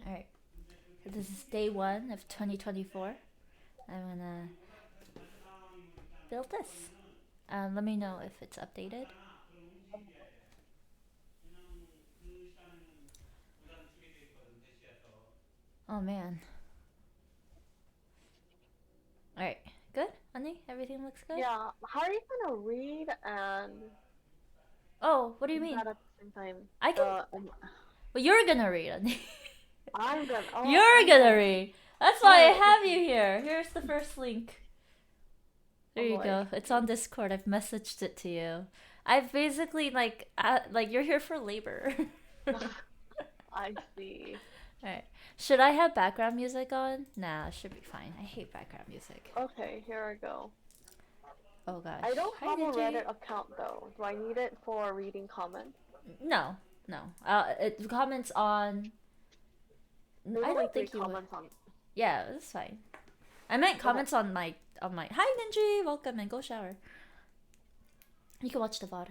Alright, this is day 1 of 2024. I'm gonna build this. Let me know if it's updated. Oh man. Alright, good? Honey, everything looks good? Yeah, how are you gonna read and Oh, what do you do mean? that at the same time? I can. The Well, you're gonna read, honey. You're I'm gonna gonna read. That's why I oh have okay. you here. Here's the first link. There Oh you boy. go. It's on Discord. I've messaged it to you. I've basically like you're here for labor. I see. Alright. Should I have background music on? Nah, it should be fine. I hate background music. Okay, here I go. Oh gosh. I don't Hi, have a Ninja. Reddit account though. Do I need it for reading comments? No, no. It comments on. There's I only don't three think you would. comments on. Yeah, that's fine. I meant Okay. comments on my. Hi, Ninja. Welcome and go shower. You can watch the VOD.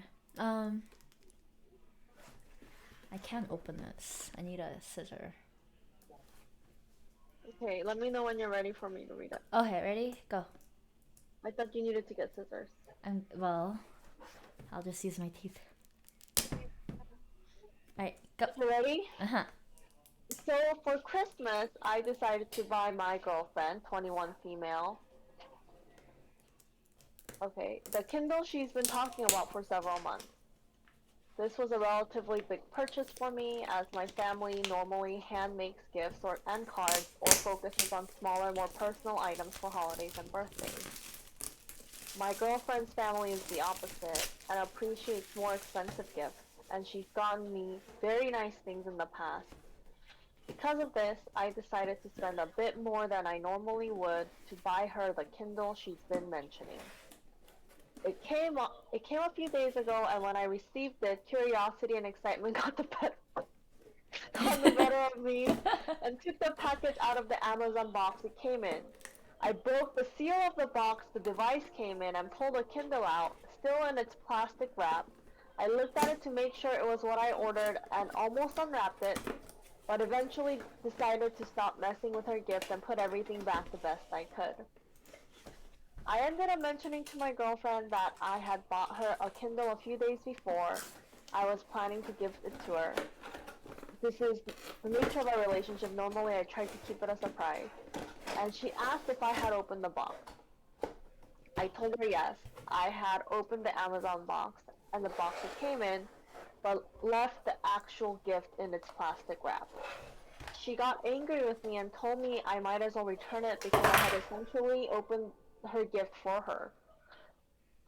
I can't open this. I need a scissor. Okay, let me know when you're ready for me to read it. Okay, ready? Go. I thought you needed to get scissors. Well, I'll just use my teeth. Alright, go. You ready? Uh huh. So for Christmas, I decided to buy my girlfriend, 21 female. Okay, the Kindle she's been talking about for several months. This was a relatively big purchase for me, as my family normally hand makes gifts and cards or focuses on smaller, more personal items for holidays and birthdays. My girlfriend's family is the opposite and appreciates more expensive gifts, and she's gotten me very nice things in the past. Because of this, I decided to spend a bit more than I normally would to buy her the Kindle she's been mentioning. It came a few days ago, and when I received it, curiosity and excitement got the better of me, and took the package out of the Amazon box it came in. I broke the seal of the box the device came in and pulled the Kindle out, still in its plastic wrap. I looked at it to make sure it was what I ordered and almost unwrapped it, but eventually decided to stop messing with her gift and put everything back the best I could. I ended up mentioning to my girlfriend that I had bought her a Kindle a few days before. I was planning to give it to her. This is the nature of our relationship. Normally I try to keep it a surprise. And she asked if I had opened the box. I told her yes. I had opened the Amazon box and the box it came in, but left the actual gift in its plastic wrap. She got angry with me and told me I might as well return it because I had essentially opened her gift for her.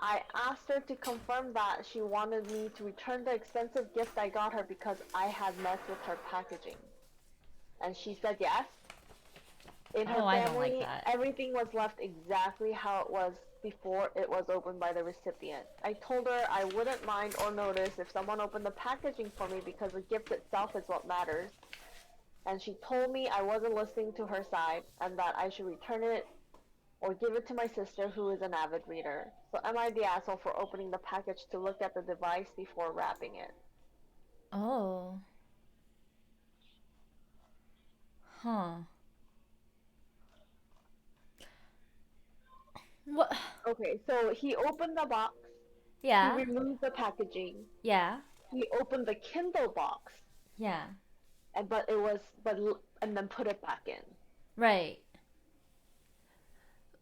I asked her to confirm that she wanted me to return the expensive gift I got her because I had messed with her packaging. And she said yes. In her Oh, I don't like family, that. everything was left exactly how it was before it was opened by the recipient. I told her I wouldn't mind or notice if someone opened the packaging for me because the gift itself is what matters. And she told me I wasn't listening to her side and that I should return it or give it to my sister who is an avid reader. So am I the asshole for opening the package to look at the device before wrapping it? Oh. Huh. What? Okay, so he opened the box, he Yeah. removed the packaging, Yeah. he opened the Kindle box, Yeah. and but it was but and then put it back in. Right.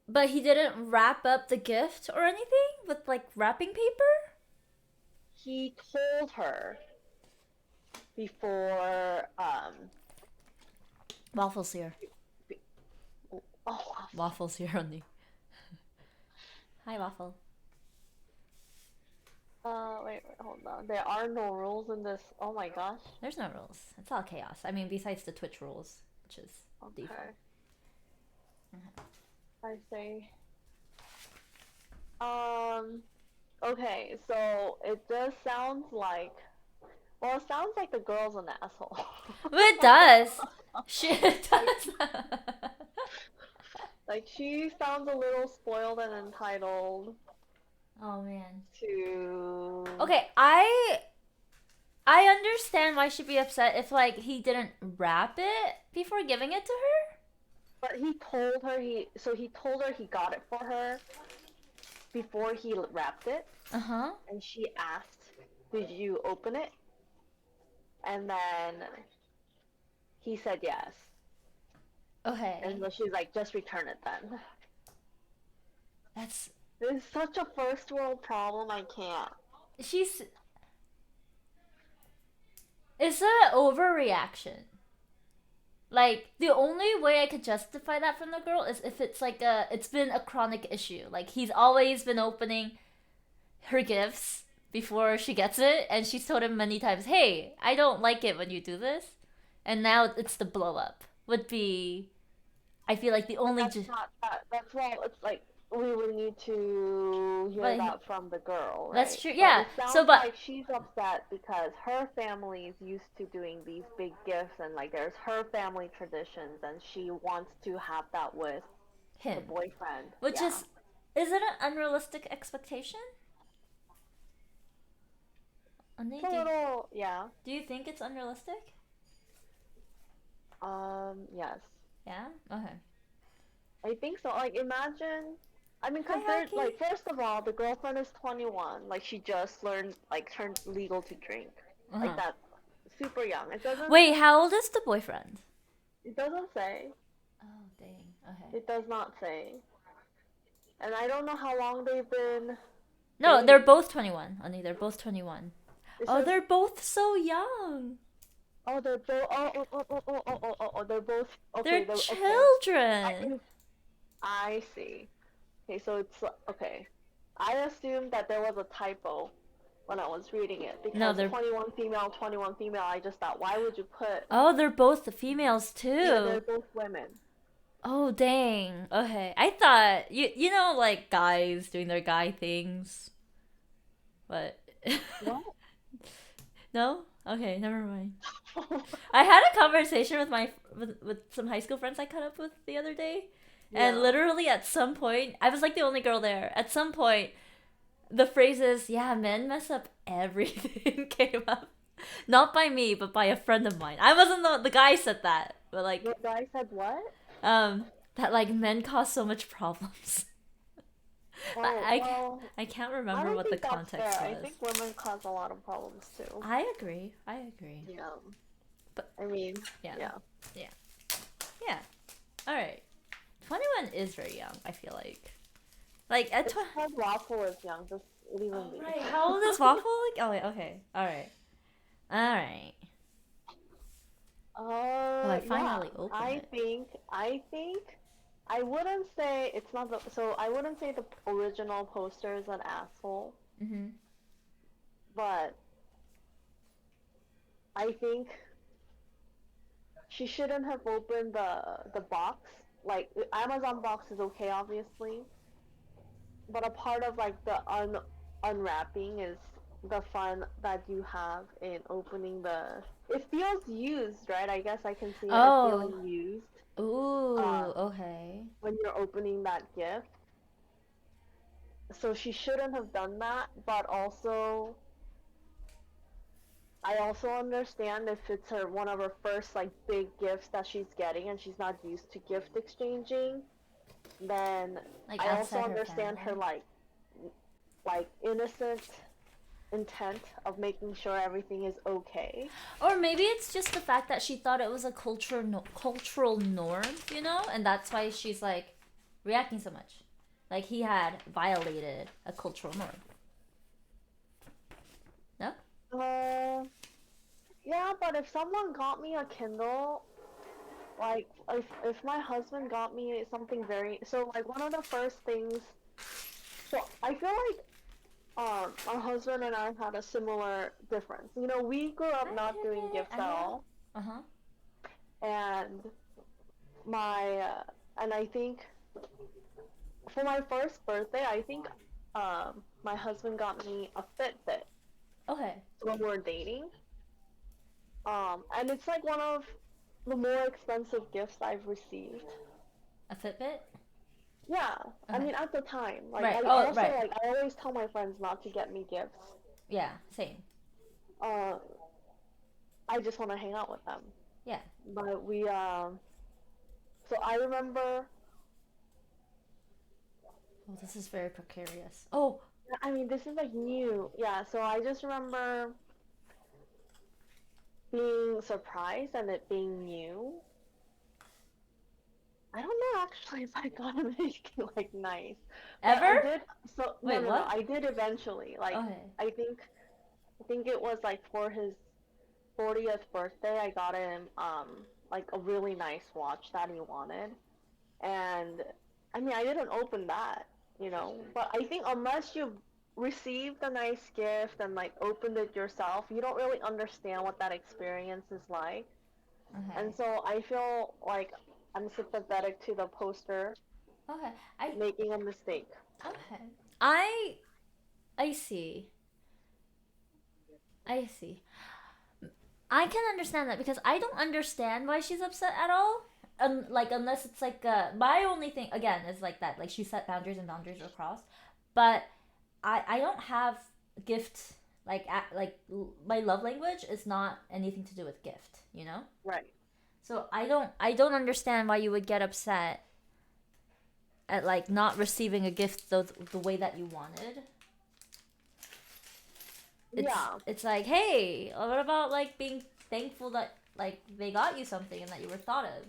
But he didn't wrap up the gift or anything with like wrapping paper? He told her before Waffles here. be, oh Waffles here, honey. Hi, Waffle. wait, hold on. There are no rules in this. Oh my gosh. There's no rules. It's all chaos. I mean, besides the Twitch rules, which is default. Okay. I say. Um. Okay, so it just sounds like. Well, it sounds like the girl's an asshole. But it does. Shit, it like, does. like she sounds a little spoiled and entitled Oh man. to. Okay, I I understand why she'd be upset if like he didn't wrap it before giving it to her. But he told her he got it for her before he wrapped it, Uh huh. and she asked, "Did you open it?" And then he said yes. Okay. And so she's like, "Just return it then." That's This is such a first world problem. I can't. she's. It's an overreaction. Like the only way I could justify that from the girl is if it's like it's been a chronic issue. Like he's always been opening her gifts before she gets it, and she's told him many times, "Hey, I don't like it when you do this," and now it's the blow up. Would be, I feel like the But only. that's not that. That's well. It's like we would need to hear But that from the girl, that's right? true. But Yeah. it So, sounds but like she's upset because her family is used to doing these big gifts, and like there's her family traditions, and she wants to have that with the him, boyfriend. which Yeah. is it an unrealistic expectation? It's a little, yeah. Do you think it's unrealistic? Yes. Yeah. Okay. I think so. Like, imagine. I mean, Hi, cause they're Haki. like, first of all, the girlfriend is 21. Like, she just learned, like, turned legal to drink. Like Uh-huh. that, super young. It doesn't. Wait, how old is the boyfriend? It doesn't say. Oh, dang. Okay. It does not say. And I don't know how long they've been No, they're dating. both 21. Honey, they're both 21. It Oh, says, they're both so young. oh, they're both. Oh, they're both. Okay, They're they're okay. I children. can. I see. Okay, so it's okay. I assumed that there was a typo when I was reading it No, because they're 21 female, 21 female. I just thought, why would you put? Oh, they're both the females Yeah, they're too. both women. Oh, dang. Okay. I thought you know like guys doing their guy things. But What? no? Okay, never mind. I had a conversation with with some high school friends I caught up with the other day. And Yeah. literally at some point, I was like the only girl there. At some point, the phrases, yeah, men mess up everything came up. Not by me, but by a friend of mine. I wasn't the guy said that, but like The guy said what? that like men cause so much problems. But Oh, well, I can't I remember don't what the think that's fair. context I was. think women cause a lot of problems too. I agree. I agree. Yeah. But I mean, yeah. yeah. Yeah. All right. 21 is very young, I feel like. Like at It's because Waffle is young. Just leave him be. right. How old is Waffle? Like, oh wait, okay. All right. All right. Oh, I finally Yeah. opened it. I think, I wouldn't say it's not the, so I wouldn't say the original poster is an asshole, Mhm. but I think she shouldn't have opened the box. Like, Amazon box is okay, obviously, but a part of like the unwrapping is the fun that you have in opening the. It feels used, right? I guess I can see it Oh. feeling used Ooh. Um, Okay. when you're opening that gift. So she shouldn't have done that, but also I also understand if it's her one of her first like big gifts that she's getting and she's not used to gift exchanging, then Like I also outside her understand her family. like innocent intent of making sure everything is okay. Or maybe it's just the fact that she thought it was a cultural norm, you know, and that's why she's like reacting so much. Like he had violated a cultural norm. No? Yeah, but if someone got me a Kindle, like if my husband got me something very so like one of the first things so I feel like my husband and I had a similar difference. You know, we grew up not doing gifts at all, Uh-huh. and my and I think for my first birthday, I think my husband got me a Fitbit Okay. when we were dating. And it's like one of the more expensive gifts I've received. A Fitbit? Yeah, I Okay. mean at the time, like Right. I Oh, also right. like I always tell my friends not to get me gifts. Yeah, same. Uh, I just want to hang out with them. Yeah. But so I remember, Oh, this is very precarious. Oh. I mean, this is like new. Yeah, so I just remember being surprised and it being new. I don't know actually if I got him anything like nice, but Ever? I did. So no, Wait, no, no. what? I did eventually. Like Okay. I think, I think it was like for his 40th birthday. I got him like a really nice watch that he wanted, and I mean I didn't open that, you know. But I think unless you received a nice gift and like opened it yourself, you don't really understand what that experience is like. Okay. And so I feel like I'm sympathetic to the poster Okay. I making a mistake. okay. I see. I see. I can understand that because I don't understand why she's upset at all. Like unless it's like my only thing again is like that like she set boundaries and boundaries were crossed, but I don't have gift my love language is not anything to do with gift, you know. Right. So I don't understand why you would get upset at like not receiving a gift the way that you wanted. it's Yeah. it's like, hey, what about like being thankful that like they got you something and that you were thought of?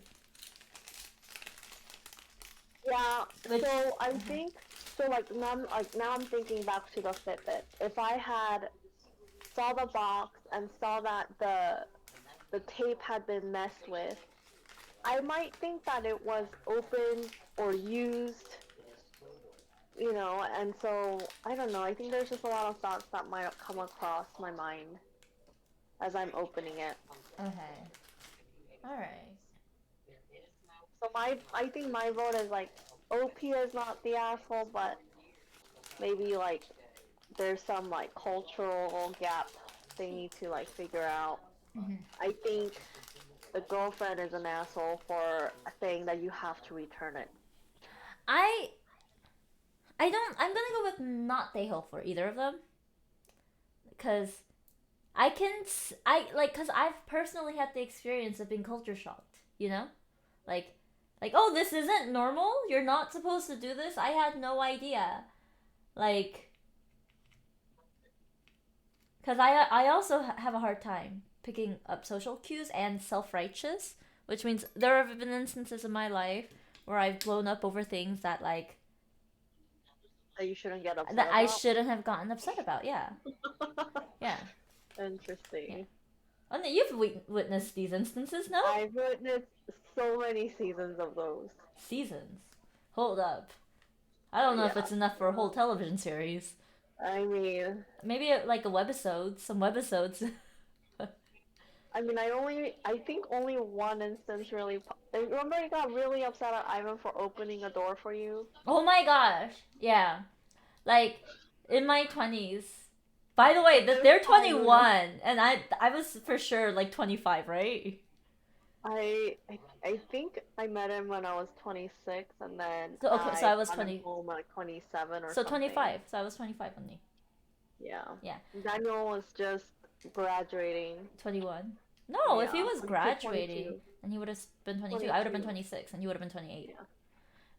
Yeah. Which So I think so. Now I'm thinking back to the Fitbit. If I had saw the box and saw that the tape had been messed with, I might think that it was opened or used, you know. And so I don't know. I think there's just a lot of thoughts that might come across my mind as I'm opening it. okay, all right. So I think my vote is like OP is not the asshole, but maybe like there's some like cultural gap they need to like figure out. Mm-hmm. I think the girlfriend is an asshole for saying that you have to return it. I I don't. I'm gonna go with not Daeho for either of them because I like because I've personally had the experience of being culture shocked. You know, like oh, this isn't normal. You're not supposed to do this. I had no idea. Like because I also have a hard time picking up social cues and self righteous, which means there have been instances in my life where I've blown up over things that like That you shouldn't get upset that I about. shouldn't have gotten upset about. Yeah, yeah, yeah. Interesting. Oh, no, you've witnessed these instances, no? I've witnessed so many seasons of those. Seasons. Hold up. I don't know if Yeah. it's enough for a whole television series. I mean, Maybe like a webisode, some webisodes. I think only one instance really. Remember, you got really upset at Ivan for opening a door for you. Oh my gosh. Yeah. Like in my 20s. By the way, This they're time, 21 and I was for sure like 25, right? I think I met him when I was 26, and then So okay, so I I was got him 20. home at 27 or So something. 25. So I was 25 only. Yeah. Yeah. Daniel was just graduating. 21. No, if he Yeah, was or to graduating, 22. then he would have been 22. I would have been 22. 26 and he would have been 28. Yeah.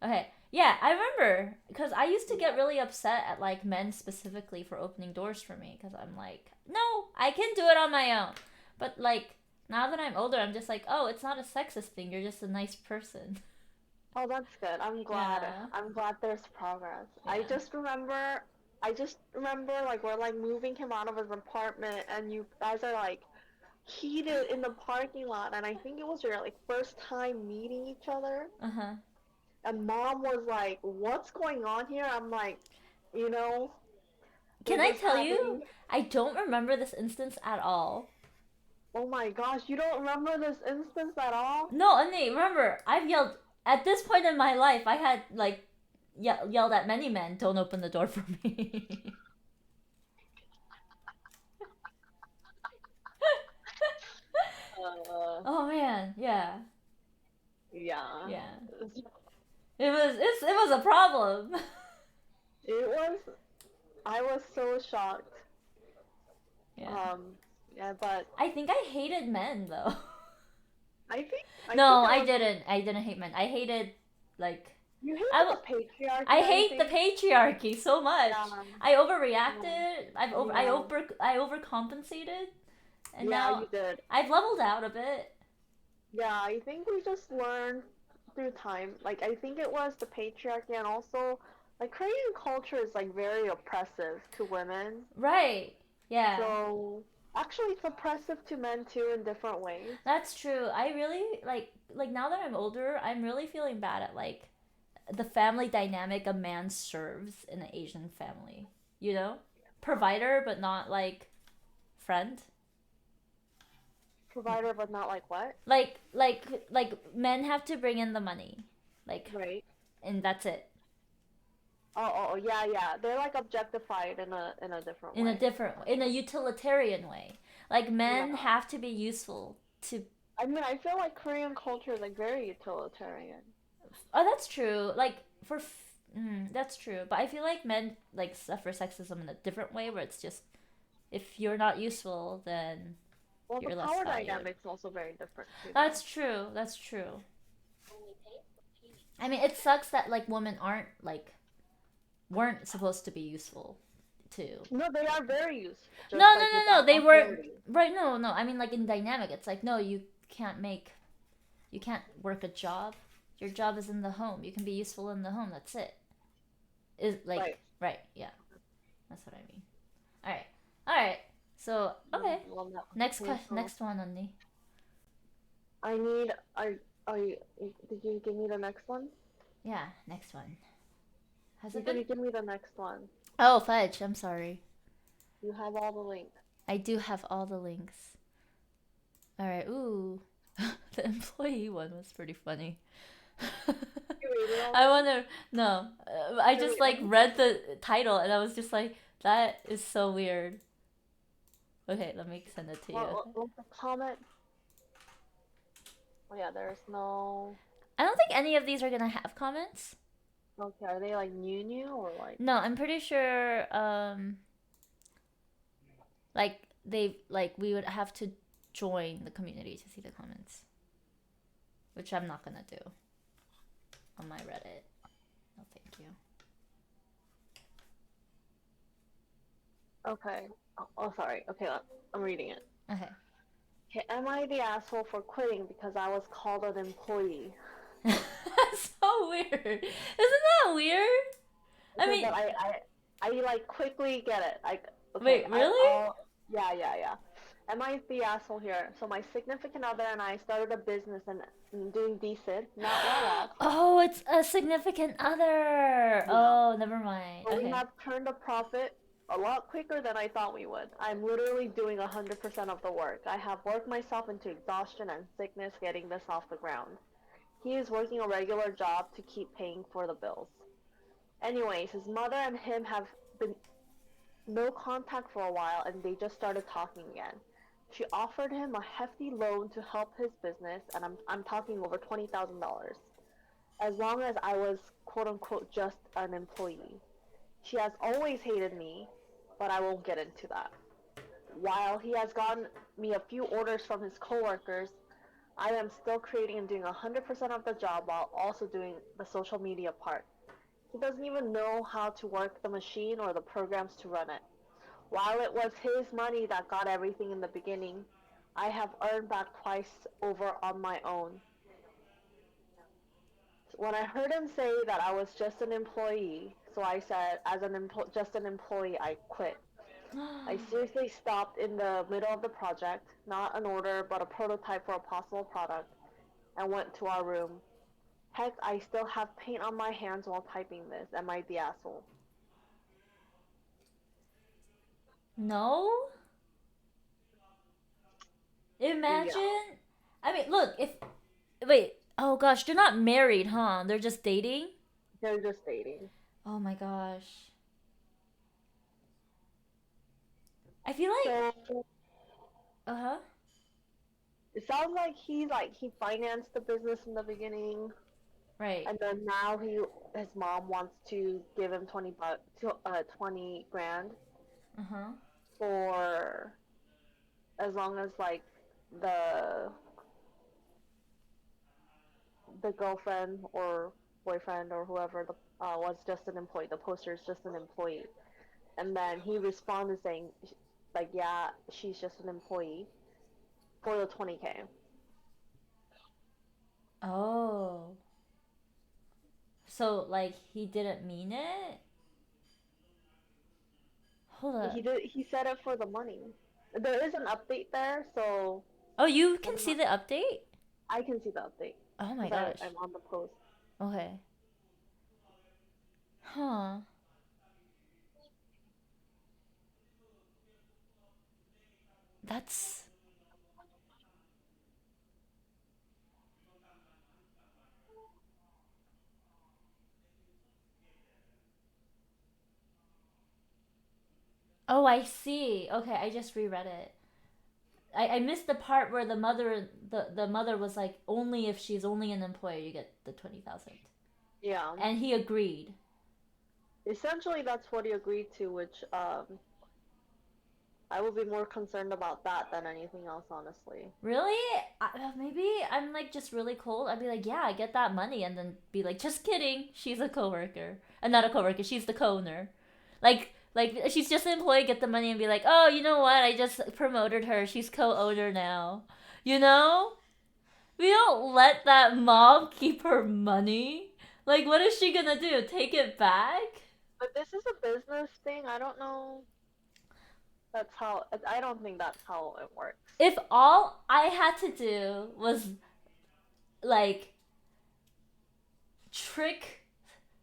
Okay. Yeah, I remember because I used to get really upset at like men specifically for opening doors for me because I'm like, no, I can do it on my own. But like now that I'm older, I'm just like, oh, it's not a sexist thing. You're just a nice person. Oh, that's good. I'm glad. Yeah. I'm glad there's progress. Yeah. I just remember like we're like moving him out of his apartment, and you guys are like heated in the parking lot, and I think it was your like first time meeting each other. Uh huh. And mom was like, "What's going on here?" I'm like, you know, Can we're I just tell you? having. I don't remember this instance at all. Oh my gosh, you don't remember this instance at all? No, Annie, remember, I've yelled at this point in my life. I had like yelled at many men, "Don't open the door for me." Uh, Oh man, yeah, yeah. yeah. It was a problem. It was. I was so shocked. Yeah. Um, Yeah, but I think I hated men though. I think No, I I was didn't. I didn't hate men. I hated like you I hated w- the patriarchy, I I hate the think. patriarchy so much. Yeah, I yeah, overreacted. yeah, I overcompensated, and yeah, now you did. I've leveled out a bit. Yeah, I think we just learned through time. Like, I think it was the patriarchy, and also, like, Korean culture is, like, very oppressive to women. Right. Yeah. So, actually, it's oppressive to men, too, in different ways. That's true. I really like now that I'm older, I'm really feeling bad at like the family dynamic a man serves in an Asian family. You know? Provider but not like friend. Provider, but not like what? Like men have to bring in the money. Like Right. and that's it. Oh, yeah, yeah. They're, like, objectified in a different way. In a utilitarian way. Like men Yeah. have to be useful to. I mean, I feel like Korean culture is, like, very utilitarian. Oh, that's true. Like that's true. But I feel like men like suffer sexism in a different way where it's just if you're not useful, then Well, the you're less power valued. dynamic's also very different, too, though. That's true. That's true. I mean, it sucks that like women weren't supposed to be useful too. No, they are very useful, No, just, no, like, no, no. without They were authority. right. No, no. I mean, like in dynamic, it's like no, can't make, you can't work a job. Your job is in the home. You can be useful in the home. That's it. Is Right. like right. Yeah, that's what I mean. All right, all right. So okay, Well, no. next Okay, question. so Next one, Andy. I need. Did you give me the next one? Yeah, next one. Has You it been? didn't give me the next one. Oh, fudge. I'm sorry. You have all the links. I do have all the links. All right. Ooh, the employee one was pretty funny. You read it I already? wonder. No, I You just read like it? read the title and I was just like, that is so weird. Okay, let me send it to you. What's the comment? Oh yeah, there's no. I don't think any of these are gonna have comments. Okay, are they like new or like? No, I'm pretty sure. Like we would have to join the community to see the comments, which I'm not gonna do on my Reddit. No, thank you. Okay. Oh, sorry. Okay, I'm reading it. Okay. Okay, am I the asshole for quitting because I was called an employee? That's so weird. Isn't that weird? I Okay, mean, but I like quickly get it. Like, okay, wait, really? yeah, yeah, yeah. Am I the asshole here? So my significant other and I started a business and doing decent, not well off. Oh, it's a significant other. Yeah. Oh, never mind. But we Okay. have turned a profit a lot quicker than I thought we would. I'm literally doing 100% of the work. I have worked myself into exhaustion and sickness getting this off the ground. He is working a regular job to keep paying for the bills. Anyways, his mother and him have been no contact for a while and they just started talking again. She offered him a hefty loan to help his business, and I'm talking over $20,000, as long as I was quote unquote just an employee. She has always hated me, but I won't get into that. While he has gotten me a few orders from his coworkers, I am still creating and doing 100% of the job while also doing the social media part. He doesn't even know how to work the machine or the programs to run it. While it was his money that got everything in the beginning, I have earned back twice over on my own. When I heard him say that I was just an employee, so I said, as just an employee, I quit. I seriously stopped in the middle of the project, not an order, but a prototype for a possible product, and went to our room. Heck, I still have paint on my hands while typing this. Am I the asshole? No? Yeah, Imagine. I mean, look, if. Wait. Oh gosh, they're not married, huh? They're just dating? they're just dating. Oh my gosh. I feel like. So Uh huh. it sounds like he financed the business in the beginning, Right. and then now his mom wants to give him 20 grand Uh huh. for as long as like the the girlfriend or boyfriend or whoever was just an employee. The poster is just an employee, and then he responded saying, like, yeah, she's just an employee for the 20K. Oh. So like he didn't mean it? Hold up. He said it for the money. There is an update there, so Oh, you I can don't see know. the update? I can see the update Oh my because gosh. I'm on the post. Okay. Huh. That's. Oh, I see. Okay, I just reread it. I missed the part where the mother was like, only if she's only an employer you get the 20,000. Yeah, And he agreed. essentially that's what he agreed to, which I would be more concerned about that than anything else, honestly. Really? Maybe I'm like just really cold. I'd be like, yeah, I get that money, and then be like, just kidding. She's a coworker, and not a coworker. She's the co-owner. Like she's just an employee. Get the money and be like, oh, you know what? I just promoted her. She's co-owner now. You know? We don't let that mom keep her money. Like, what is she gonna do? Take it back? But this is a business thing. I don't know. That's how. I don't think that's how it works. If all I had to do was like trick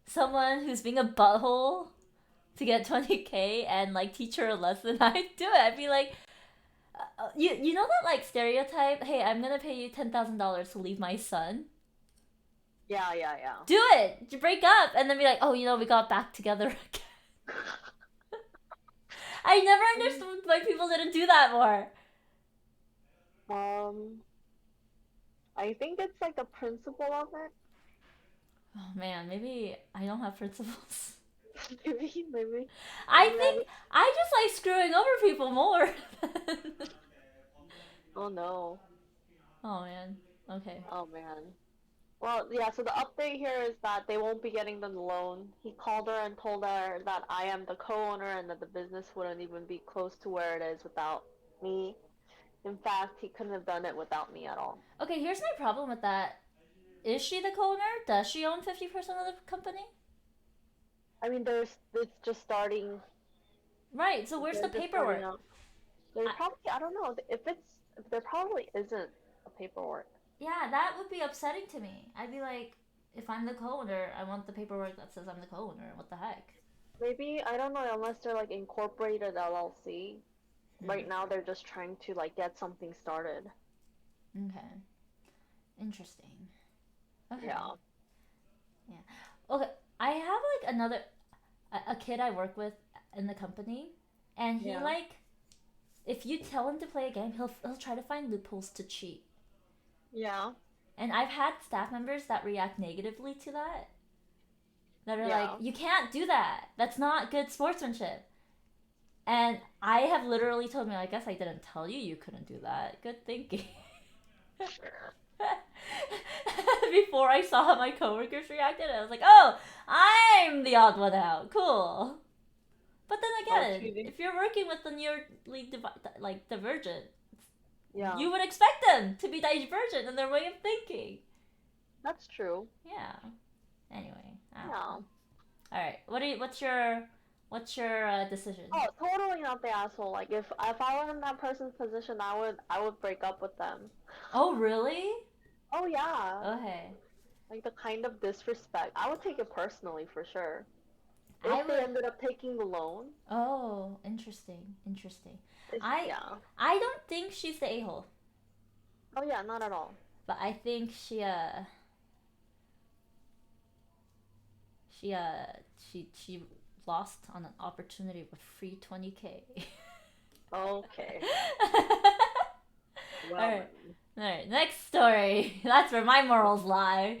someone who's being a butthole to get 20K and like teach her a lesson, I'd do it. I'd be like, you know that like stereotype? Hey, I'm gonna pay you $10,000 to leave my son. Yeah, yeah, yeah. Do it. You break up and then be like, oh, we got back together again. I never understood why people didn't do that more. Um, I think it's like the principle of it. Oh man, maybe I don't have principles. Maybe. I Maybe think I just like screwing over people more. Oh no. Oh man. Okay. Oh man. Well, yeah, so the update here is that they won't be getting the loan. He called her and told her that I am the co-owner and that the business wouldn't even be close to where it is without me. In fact, he couldn't have done it without me at all. Okay, here's my problem with that. Is she the co-owner? Does she own 50% of the company? I mean, it's just starting. Right. So where's the They're just starting paperwork? out. There I, probably, I don't know, if there probably isn't a paperwork. yeah, that would be upsetting to me. I'd be like, if I'm the co-owner, I want the paperwork that says I'm the co-owner. What the heck? Maybe, I don't know, unless they're like incorporated LLC. Right now, they're just trying to like get something started. Okay. Interesting. Okay. Yeah. Yeah. Okay. I have like a kid I work with in the company, and he Yeah. like, if you tell him to play a game, he'll try to find loopholes to cheat. Yeah. And I've had staff members that react negatively to that. That are like, Yeah. you can't do that. That's not good sportsmanship. And I have literally told me, I guess I didn't tell you you couldn't do that. Good thinking. Before I saw how my coworkers reacted, I was like, oh, I'm the odd one out. Cool. But then Oh, again, cheating. if you're working with the like divergent, Yeah. you would expect them to be divergent in their way of thinking. That's true. Yeah. Anyway, I don't Yeah. know. All right. What's your decision? Oh, totally not the asshole. Like if I were in that person's position, I would break up with them. Oh, really? Oh yeah. Okay. Like the kind of disrespect. I would take it personally for sure. I If they would. ended up taking the loan, Oh, interesting. Interesting. it's I yeah. I don't think she's the a-hole, Oh yeah, not at all. but I think she uh she lost on an opportunity with free 20K. Okay. All Well right. then. All right, next story. That's where my morals lie.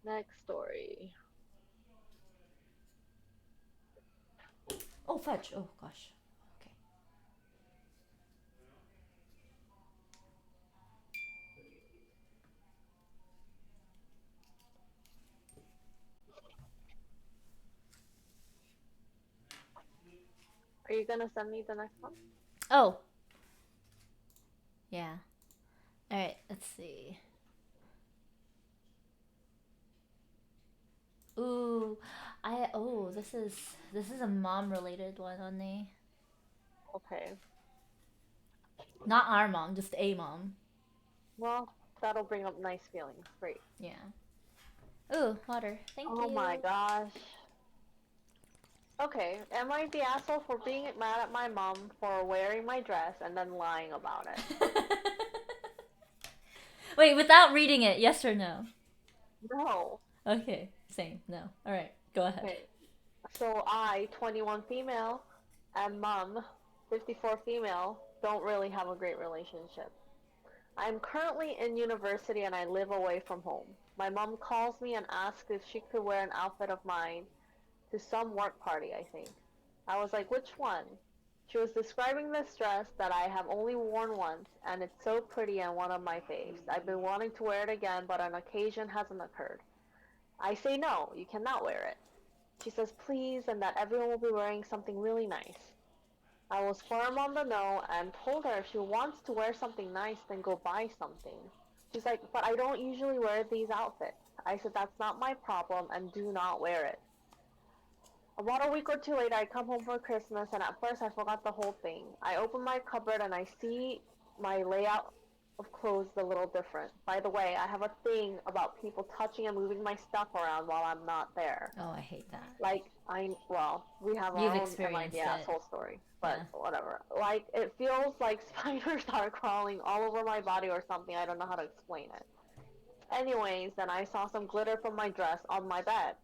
Next story. Oh, fudge. Oh, gosh. Okay. Are you gonna send me the next one? Oh, yeah. Alright, let's see. Ooh, this is a mom related one only. Okay. Not our mom, just a mom. Well, that'll bring up nice feelings. Great. Yeah. Ooh, water. Thank Oh you. my gosh. Okay, am I the asshole for being mad at my mom for wearing my dress and then lying about it? Wait, without reading it, yes or no? No. Okay, same. No. Alright, go ahead. Okay. So I, 21 female, and mom, 54 female, don't really have a great relationship. I'm currently in university and I live away from home. My mom calls me and asks if she could wear an outfit of mine to some work party, I think. I was like, which one? She was describing this dress that I have only worn once, and it's so pretty and one of my faves. I've been wanting to wear it again, but an occasion hasn't occurred. I say no, you cannot wear it. She says please, and that everyone will be wearing something really nice. I was firm on the no and told her if she wants to wear something nice, then go buy something. She's like, but I don't usually wear these outfits. I said that's not my problem and do not wear it. About a week or two later, I come home for Christmas, and at first I forgot the whole thing. I open my cupboard and I see my layout of clothes a little different. By the way, I have a thing about people touching and moving my stuff around while I'm not there. Oh, I hate that. Like, we have You've our own Am I experienced the it. asshole story, but Yeah. whatever. Like, it feels like spiders are crawling all over my body or something. I don't know how to explain it. Anyways, then I saw some glitter from my dress on my bed.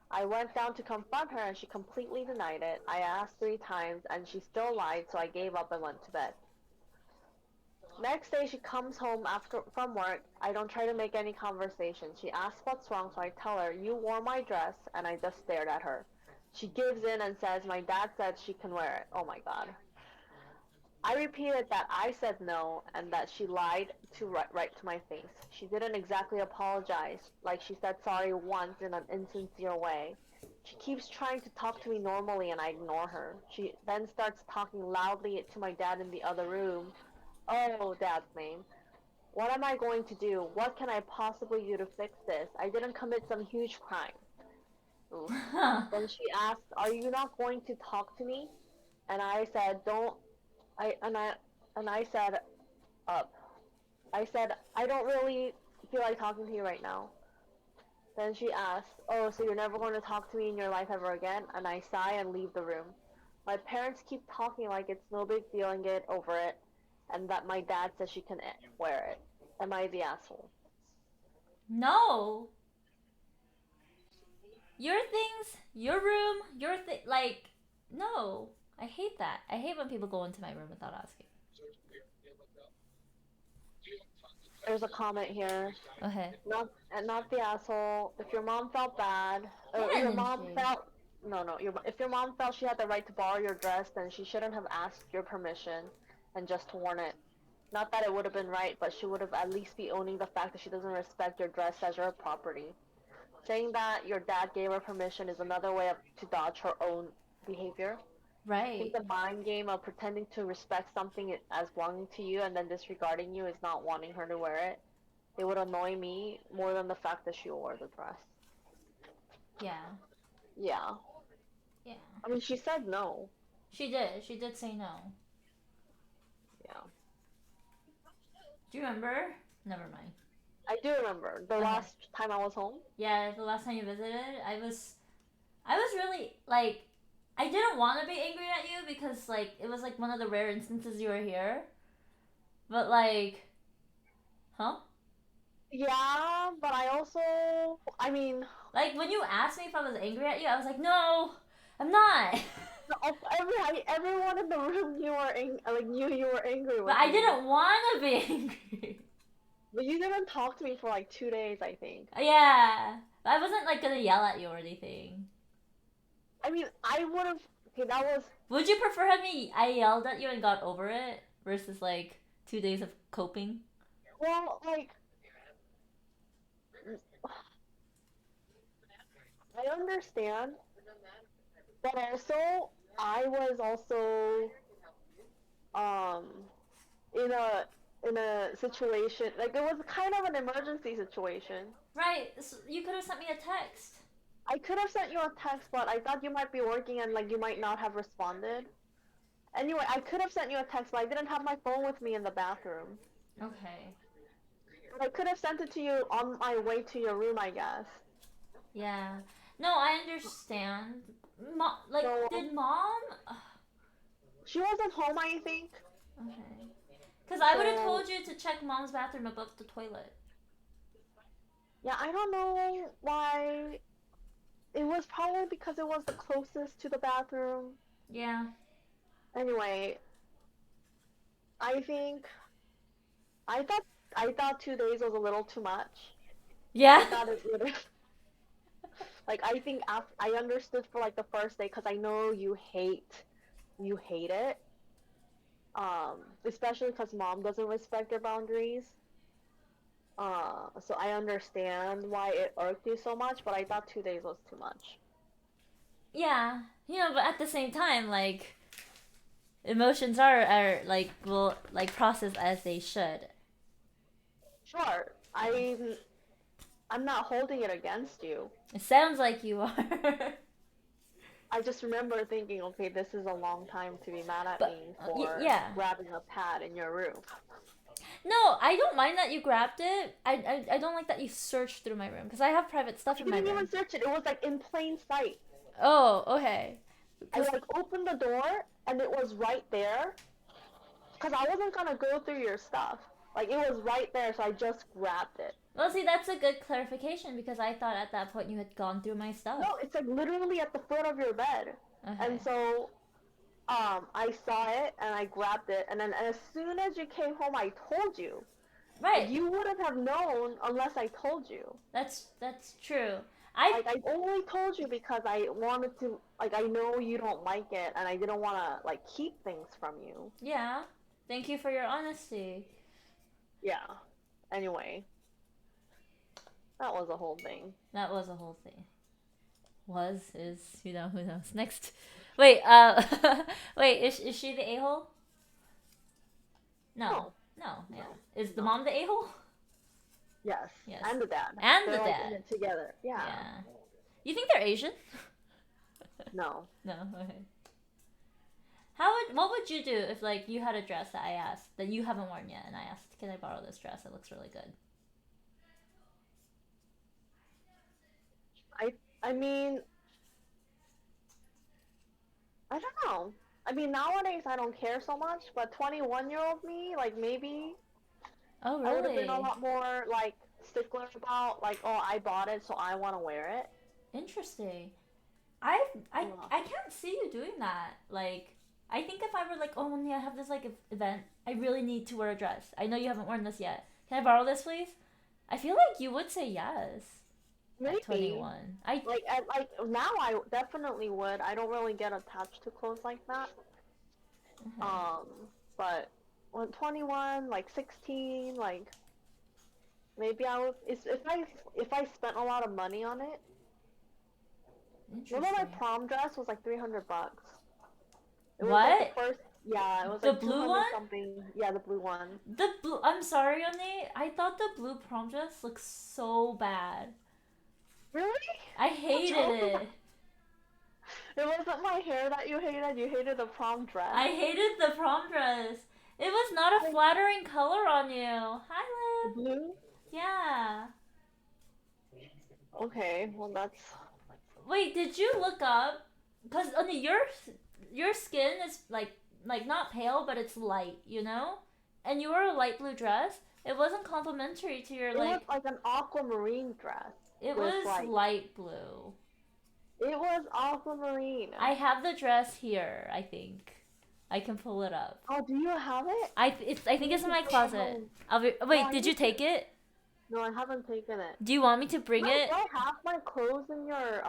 I went down to confront her and she completely denied it. I asked 3 times and she still lied, so I gave up and went to bed. Next day she comes home after from work. I don't try to make any conversation. She asks what's wrong, so I tell her, you wore my dress, and I just stared at her. She gives in and says my dad said she can wear it. Oh my god. I repeated that I said no and that she lied to right to my face. She didn't exactly apologize, like she said sorry once in an insincere way. She keeps trying to talk to me normally and I ignore her. She then starts talking loudly to my dad in the other room. Oh, dad's name. What am I going to do? What can I possibly do to fix this? I didn't commit some huge crime. Oof. Then she asked, are you not going to talk to me? And I said, don't I and I said up. I said I don't really feel like talking to you right now. Then she asked, "Oh, so you're never going to talk to me in your life ever again?" And I sigh and leave the room. My parents keep talking like it's no big deal and get over it, and that my dad says she can wear it. Am I the asshole? No. Your things, your room, your thing. Like, no. I hate that. I hate when people go into my room without asking. There's a comment here. Okay. Not the asshole. If your mom felt bad, your mom Energy. felt no. If your mom felt she had the right to borrow your dress, then she shouldn't have asked your permission and just worn it. Not that it would have been right, but she would have at least be owning the fact that she doesn't respect your dress as your property. Saying that your dad gave her permission is another way to dodge her own behavior. I think Right. the mind game of pretending to respect something as belonging to you and then disregarding you is not wanting her to wear it. It would annoy me more than the fact that she wore the dress. Yeah. Yeah. Yeah. I mean, she said no. She did. She did say no. Yeah. Do you remember? Never mind. I do remember the Okay. last time I was home. Yeah, the last time you visited, I was really like, I didn't want to be angry at you because like it was like one of the rare instances you were here, but like, huh? Yeah, but I also, I mean, Like when you asked me if I was angry at you, I was like, no, I'm not. everyone in the room knew you were angry But with I me. didn't want to be angry. But you didn't talk to me for like 2 days, I think. Yeah, I wasn't like gonna yell at you or anything. I mean, I would have. Okay, that was Would you prefer having I yelled at you and got over it versus like 2 days of coping? well, like I understand, but also I was also um in a situation like it was kind of an emergency situation. Right. So you could have sent me a text. I could have sent you a text, but I thought you might be working and like you might not have responded. Anyway, I could have sent you a text, but I didn't have my phone with me in the bathroom. Okay. But I could have sent it to you on my way to your room, I guess. Yeah. No, I understand. Like, So did mom? she wasn't home, I think. Okay. Because I would have So told you to check mom's bathroom above the toilet. yeah, I don't know why. It was probably because it was the closest to the bathroom. Yeah. Anyway, I think I thought I thought 2 days was a little too much. Yeah. I thought it would like I think after, I understood for like the first day because I know you hate it. Especially because mom doesn't respect your boundaries. So I understand why it irked you so much, but I thought 2 days was too much. Yeah. But at the same time, like, emotions are like, will, like, process as they should. Sure, Yeah. I'm not holding it against you. It sounds like you are. I just remember thinking, okay, this is a long time to be mad at But, me for yeah. grabbing a pad in your room. No, I don't mind that you grabbed it. I don't like that you searched through my room because I have private stuff I in my didn't even room. search it. It was like in plain sight. Oh, okay. I Because, like opened the door and it was right there. Cause I wasn't gonna go through your stuff. Like it was right there, so I just grabbed it. well, see, that's a good clarification because I thought at that point you had gone through my stuff. No, it's like literally at the foot of your bed. And Okay. so I saw it and I grabbed it, and then as soon as you came home, I told you. Like Right. you wouldn't have known unless I told you. That's true. I Like I only told you because I wanted to. Like I know you don't like it, and I didn't want to like keep things from you. Yeah. Thank you for your honesty. Yeah. Anyway, that was a whole thing. That was a whole thing. Was is who knows. Next. Wait, wait, is she the a-hole? No. No, No, yeah. no, Is the no. mom the a-hole? Yes, Yes. and the dad. And the They're like in dad. it together. Yeah. Yeah. You think they're Asian? No. No, okay. What would you do if like you had a dress that I asked that you haven't worn yet and I asked, "Can I borrow this dress? It looks really good." I mean, I don't know. I mean, nowadays I don't care so much, but 21-year-old me, like maybe Oh, I would have been a really? lot more like stickler about like, oh, I bought it, so I want to wear it. Interesting. I Yeah. I can't see you doing that. Like, I think if I were like, "Oh, Wendy, I have this like event. I really need to wear a dress. I know you haven't worn this yet. Can I borrow this, please?" I feel like you would say yes at Maybe. 21. Like now I definitely would. I don't really get attached to clothes like that. Okay. Um, but when 21, like 16, like maybe I would. If I spent a lot of money on it. Remember my Interesting. prom dress was like 300 bucks. It was like the What? first. Yeah, it was The like blue 200 one? something. Yeah, the blue one. The blue. I'm sorry, Yoni. I thought the blue prom dress looked so bad. Really? I What's hated wrong with that? it. It wasn't my hair that you hated. You hated the prom dress. I hated the prom dress. It was not a Like flattering color on you. Hi, the Liv. blue. Yeah. Okay, well that's. Wait, did you look up? Cause your skin is like not pale, but it's light, And you wore a light blue dress. It wasn't complimentary to your It was like. like an aquamarine dress It with was like. light blue. It was aquamarine. I have the dress here. I think I can pull it up. Oh, do you have it? I I think need it's in to my take it closet. home. No, Wait. I Did you need to. take it? No, I haven't taken it. Do you want me to bring Do it? I have my clothes in your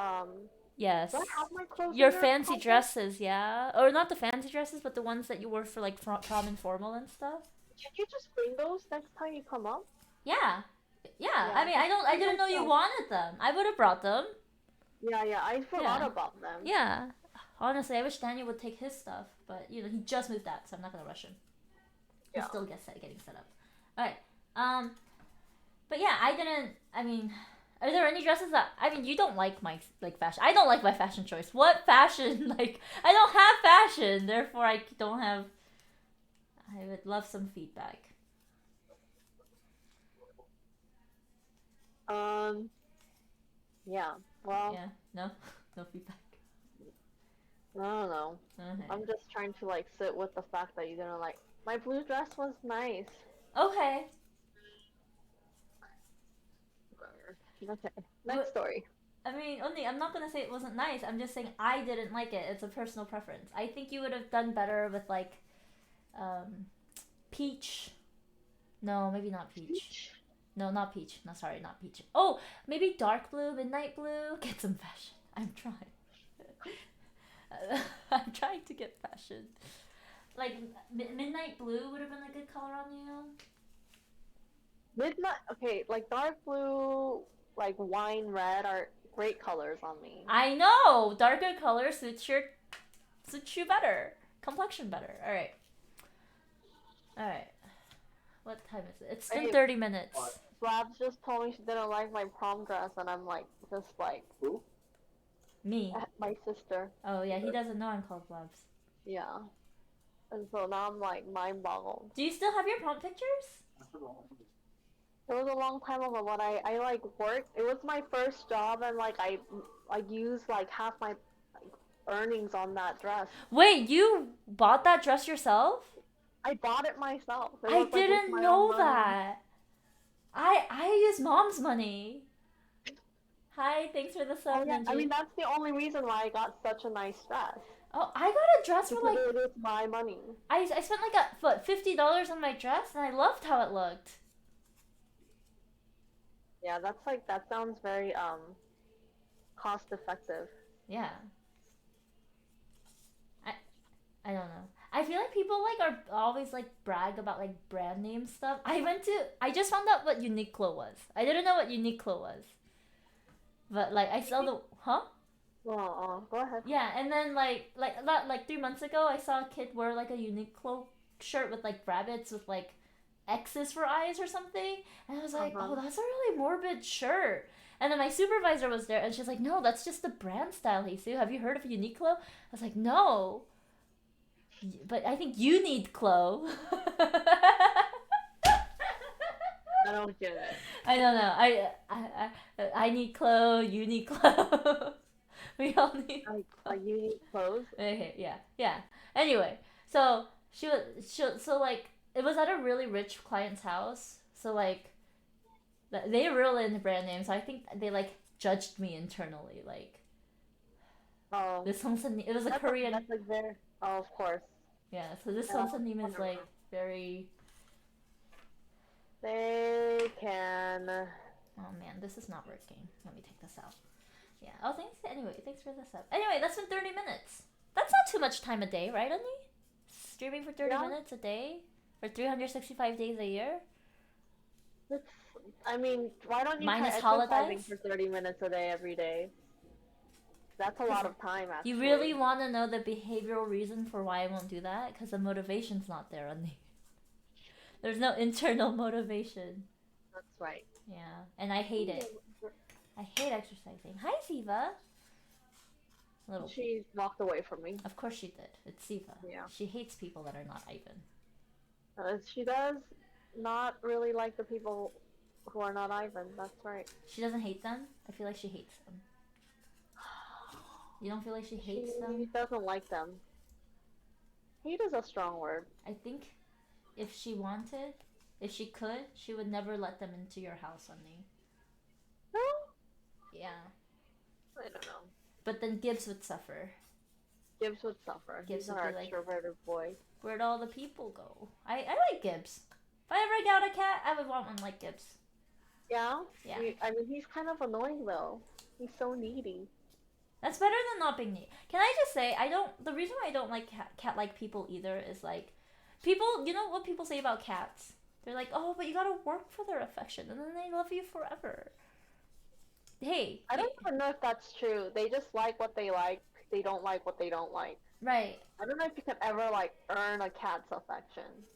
Yes. Do I have my clothes Your in your fancy closet? dresses, yeah? Or not the fancy dresses, but the ones that you wore for like prom and formal and stuff? Can you just bring those next time you come up? Yeah. Yeah. I Yeah, mean, just I bring didn't my know you stuff. wanted them. I would have brought them. Yeah, yeah, I forgot Yeah. about them. Yeah. Honestly, I wish Daniel would take his stuff, but you know, he just moved out, so I'm not gonna rush him. He's Yeah. still getting set up. Alright. Um but yeah, I didn't I mean are there any dresses that I mean you don't like my like fashion. I don't like my fashion choice. What fashion like I don't have fashion, therefore I don't have I would love some feedback. Um, yeah. Well, Yeah, no, no feedback. I don't know. Okay. I'm just trying to like sit with the fact that you didn't like my blue dress was nice. Okay. Okay. Next story. I mean, only I'm not gonna say it wasn't nice. I'm just saying I didn't like it. It's a personal preference. I think you would have done better with like, um, peach. No, maybe not peach. Peach. No, not peach. No, sorry, not peach. Oh, maybe dark blue, midnight blue. Get some fashion. I'm trying. I'm trying to get fashion. Like midnight blue would have been a good color on you. Midnight. Okay, like dark blue, like wine red are great colors on me. I know darker color suits you better, complexion better. All right, all right. What time is it? It's been Hey, 30 minutes. Blabs just told me she didn't like my prom dress, and I'm like, just like, who? Me. My sister. Oh yeah, he doesn't know I'm called Blobs. Yeah. And so now I'm like mind boggled. Do you still have your prom pictures? It was a long time ago when I like worked. It was my first job, and like I used like half my like, earnings on that dress. Wait, you bought that dress yourself? I bought it myself. It I was like with didn't my own know money. that. I use mom's money. Hi, thanks for the Oh sub, yeah, I mean Ninja. that's the only reason why I got such a nice dress Oh, I got a dress for because like it was my money. I spent like what $50 on my dress and I loved how it looked. Yeah, that's like that sounds very cost effective. Yeah. I I don't know. I feel like people like are always like brag about like brand name stuff. I just found out what Uniqlo was. I didn't know what Uniqlo was. But like I saw the huh? Go ahead. Yeah, and then like 3 months ago I saw a kid wear like a Uniqlo shirt with like rabbits with like X's for eyes or something. And I was like, Uh-huh. oh, that's a really morbid shirt. And then my supervisor was there and she's like, no, that's just the brand style, Jesus. Have you heard of Uniqlo? I was like, no. But I think you need Clo. I don't get it. I don't know. I need Clo. You need Clo. We all need. Like you need clothes. Okay, yeah, yeah. Anyway, so so like it was at a really rich client's house. So like they were really into brand names. So I think they like judged me internally. Like Oh, this Hongsen, it was a that's Korean. that's like very. Oh, of course. Yeah. So this Yeah, Hongsen name is whatever. like very. They can. Oh man, this is not working. Let me take this out. Yeah. Oh, thanks. Anyway, thanks for this up. Anyway, that's been 30 minutes. That's not too much time a day, right, Annie? Streaming for 30 Yeah. minutes a day for 365 days a year. It's, I mean, why don't you Minus try exercising holidays? for 30 minutes a day every day? That's a lot of time, actually. You really want to know the behavioral reason for why I won't do that? Because the motivation's not there, Annie. There's no internal motivation. That's right. Yeah, and I hate it. I hate exercising. Hi, Siva. Little. She walked away from me. Of course she did. It's Siva. Yeah. She hates people that are not Ivan. She does not really like the people who are not Ivan. That's right. She doesn't hate them. I feel like she hates them. You don't feel like she hates She them? doesn't like them. Hate is a strong word. I think if she wanted, if she could, she would never let them into your house, Annie. No? Yeah. I don't know. But then Gibbs would suffer. Gibbs would suffer. Gibbs He's would our be like- extroverted boy. Where'd all the people go? I like Gibbs. If I ever got a cat, I would want one like Gibbs. Yeah? Yeah. I mean, he's kind of annoying, though. He's so needy. That's better than not being neat. Can I just say, I don't. The reason why I don't like cat-like people either is like, people. You know what people say about cats? They're like, oh, but you gotta work for their affection, and then they love you forever. Hey, I don't even know if that's true. They just like what they like. They don't like what they don't like. right. I don't know if you can ever like earn a cat's affection.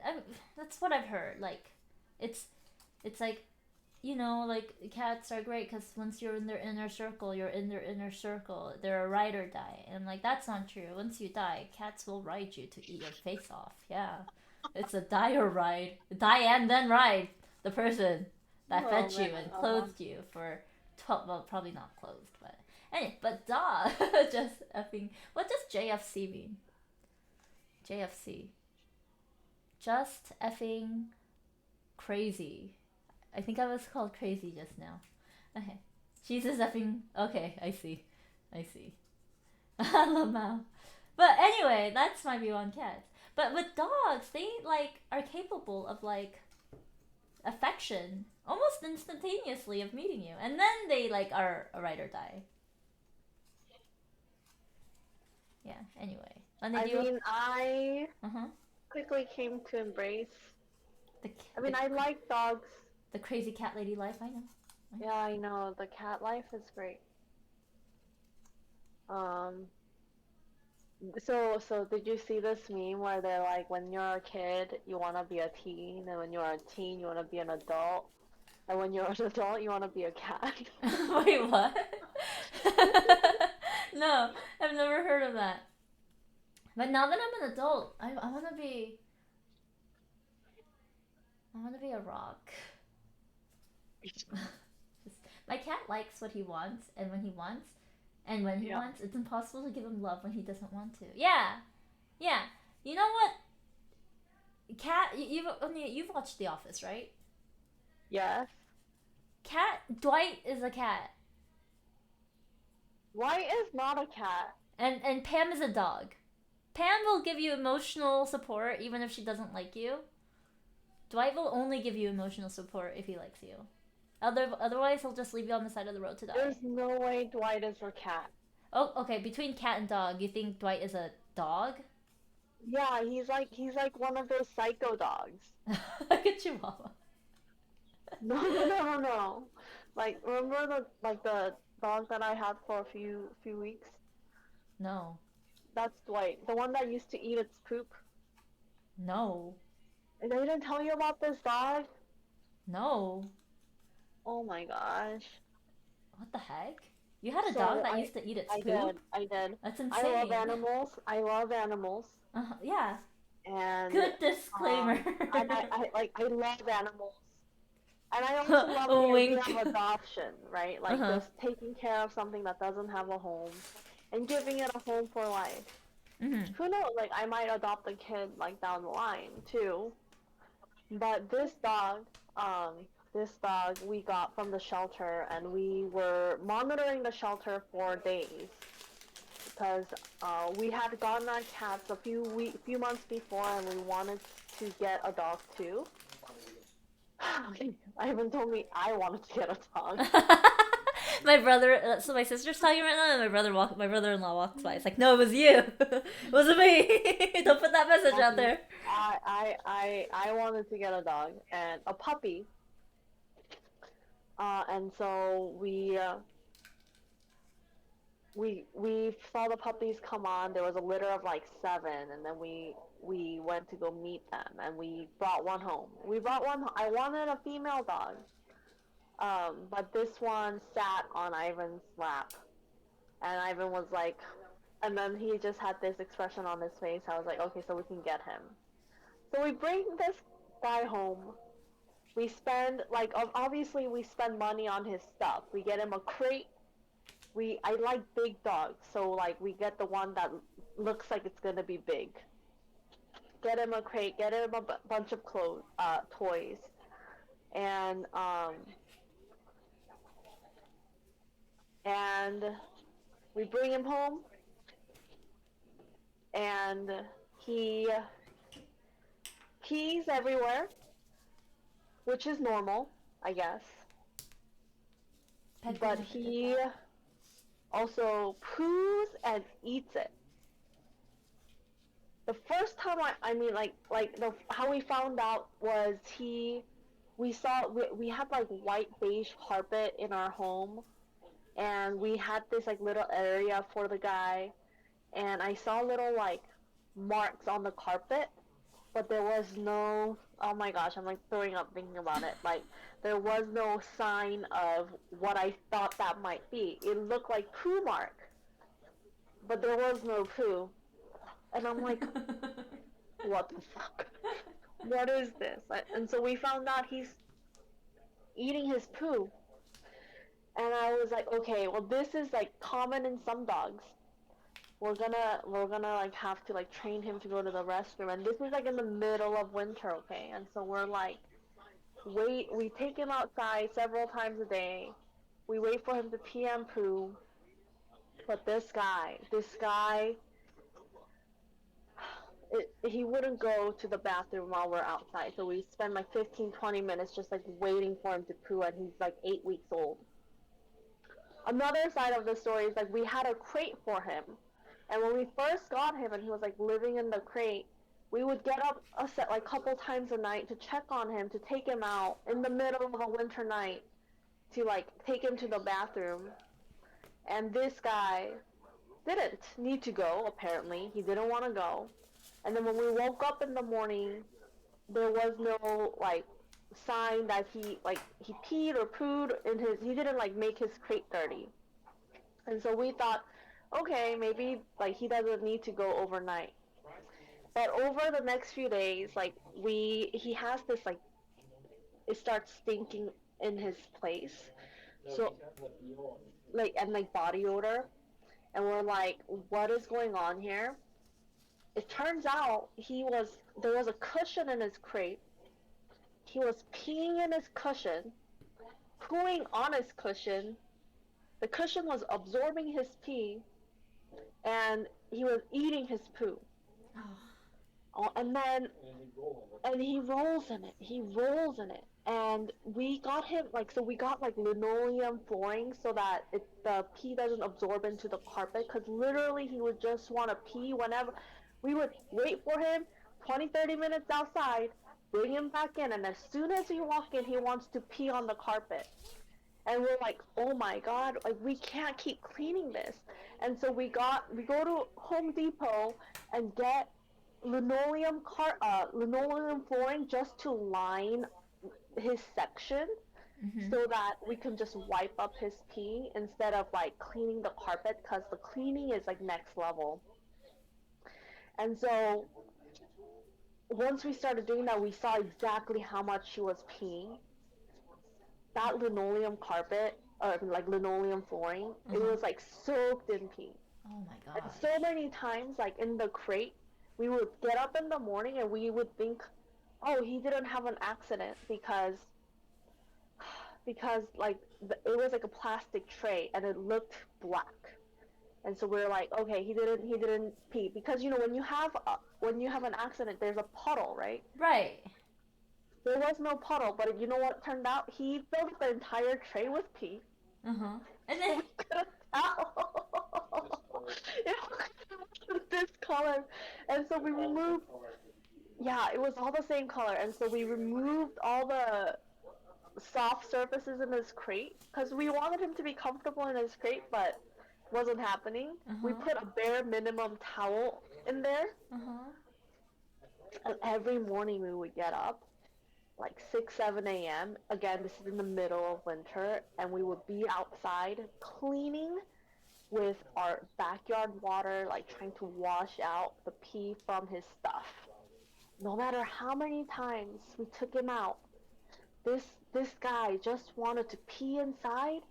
I, that's what I've heard. Like, it's it's like, like cats are great because once you're in their inner circle, you're in their inner circle. They're a ride or die, and I'm like, that's not true. Once you die, cats will ride you to eat your face off. Yeah, it's a die or ride, die and then ride the person that Oh fed man. you and clothed you for 12. Well, probably not clothed, but anyway. But dog, just effing. What does JFC mean? JFC. Just effing crazy. I think I was called crazy just now. Okay. Jesus effing. Okay, I see. I see. Lamau. But anyway, that's my view on cats. But with dogs, they like are capable of like affection almost instantaneously of meeting you, and then they like are a ride or die. Yeah. Anyway, when they I do. mean, I Uh huh. quickly came to embrace. The, I the mean, I like dogs. the crazy cat lady life. I know. Yeah, I know. The cat life is great. Um, so did you see this meme where they're like, when you're a kid, you want to be a teen, and when you're a teen, you want to be an adult, and when you're an adult, you want to be a cat? Wait, what? No, I've never heard of that. But now that I'm an adult, I want to be. I want to be a rock. Just, my cat likes what he wants, and when he wants, and when he Yeah. wants, it's impossible to give him love when he doesn't want to. Yeah, yeah. You know what? Cat, you've watched The Office, right? Yes. Cat Dwight is a cat, White is not a cat. and Pam is a dog. Pam will give you emotional support even if she doesn't like you. Dwight will only give you emotional support if he likes you. Otherwise, he'll just leave you on the side of the road to die. There's no way Dwight is a cat. Oh, okay. Between cat and dog, you think Dwight is a dog? Yeah, he's like one of those psycho dogs. Like a chihuahua. No, no, no, no, no. Like, remember the dog that I had for a few weeks? No. That's Dwight, the one that used to eat its poop. No. And I didn't tell you about this dog? No. Oh my gosh. What the heck? You had a So dog that used to eat its I poop? I did. That's I love insane. animals. I love animals. Yeah. And Good disclaimer. and I love animals. And I also love the idea Wink. of adoption, right? Like just taking care of something that doesn't have a home and giving it a home for life. Mm-hmm. Who knows? Like I might adopt a kid like down the line too. But this dog we got from the shelter, and we were monitoring the shelter for days because we had gotten our cats a few months before, and we wanted to get a dog too. Ivan told me I wanted to get a dog. My brother, so my sister's talking right now, and my brother-in-law walks by. It's like, no, it was you. It wasn't me. Don't put that message out there. I wanted to get a dog and a puppy. And so we saw the puppies come on. There was a litter of like 7, and then we went to go meet them, and we brought one home. I wanted a female dog, but this one sat on Ivan's lap, and Ivan was like, and then he just had this expression on his face. I was like, okay, so we can get him. So we bring this guy home. We spend, like, obviously we spend money on his stuff. We get him a crate. I like big dogs, so like we get the one that looks like it's gonna be big. Get him a crate, get him a bunch of toys, and we bring him home, and he pees everywhere, which is normal, I guess. Pet But peeves are he also poos and eats it. The first time I mean like the how we found out was we had like white beige carpet in our home, and we had this like little area for the guy, and I saw little like marks on the carpet, but there was no, oh my gosh, I'm like throwing up thinking about it. Like there was no sign of what I thought that might be. It looked like poo mark, but there was no poo. And I'm like, what the fuck? What is this? And so we found out he's eating his poo. And I was like, okay, well this is like common in some dogs. We're gonna like have to like train him to go to the restroom, and this is like in the middle of winter, okay? And so we're like, we take him outside several times a day. We wait for him to pee and poo. But this guy, he wouldn't go to the bathroom while we're outside. So we spend like 15, 20 minutes just like waiting for him to poo, and he's like 8 weeks old. Another side of the story is like we had a crate for him. And when we first got him and he was like living in the crate, we would get up a set like couple times a night to check on him, to take him out in the middle of a winter night to like take him to the bathroom. And this guy didn't need to go, apparently. He didn't want to go. And then when we woke up in the morning, there was no like sign that he peed or pooed in his, he didn't like make his crate dirty. And so we thought, okay, maybe like he doesn't need to go overnight. But over the next few days, like he has this like, it starts stinking in his place. So like, and like body odor, and we're like, what is going on here? It turns out there was a cushion in his crate. He was peeing in his cushion, pooing on his cushion. The cushion was absorbing his pee, and he was eating his poo. And then, and he rolls in it. He rolls in it. And we got him, like, so we got, like, linoleum flooring so that the pee doesn't absorb into the carpet. Because literally, he would just want to pee whenever. We would wait for him 20, 30 minutes outside, bring him back in, and as soon as we walk in, he wants to pee on the carpet. And we're like, oh my god, like, we can't keep cleaning this. And so we go to Home Depot and get linoleum flooring just to line his section, so that we can just wipe up his pee instead of like cleaning the carpet, because the cleaning is like next level. And so once we started doing that, we saw exactly how much he was peeing. That linoleum carpet, or like linoleum flooring, it was like soaked in pee. Oh my And god. so many times, like in the crate, we would get up in the morning and we would think, oh, he didn't have an accident because like it was like a plastic tray and it looked black. And so we're like, okay, he didn't pee, because you know when you have an accident, there's a puddle, right? Right. There was no puddle, but you know what turned out? He filled the entire tray with pee. And then We couldn't tell. It was this color, and so we removed. Yeah, it was all the same color, and so we removed all the soft surfaces in his crate because we wanted him to be comfortable in his crate, but wasn't happening. We put a bare minimum towel in there, and every morning we would get up like 6, 7 a.m. Again, this is in the middle of winter, and we would be outside cleaning with our backyard water, like trying to wash out the pee from his stuff. No matter how many times we took him out, this guy just wanted to pee inside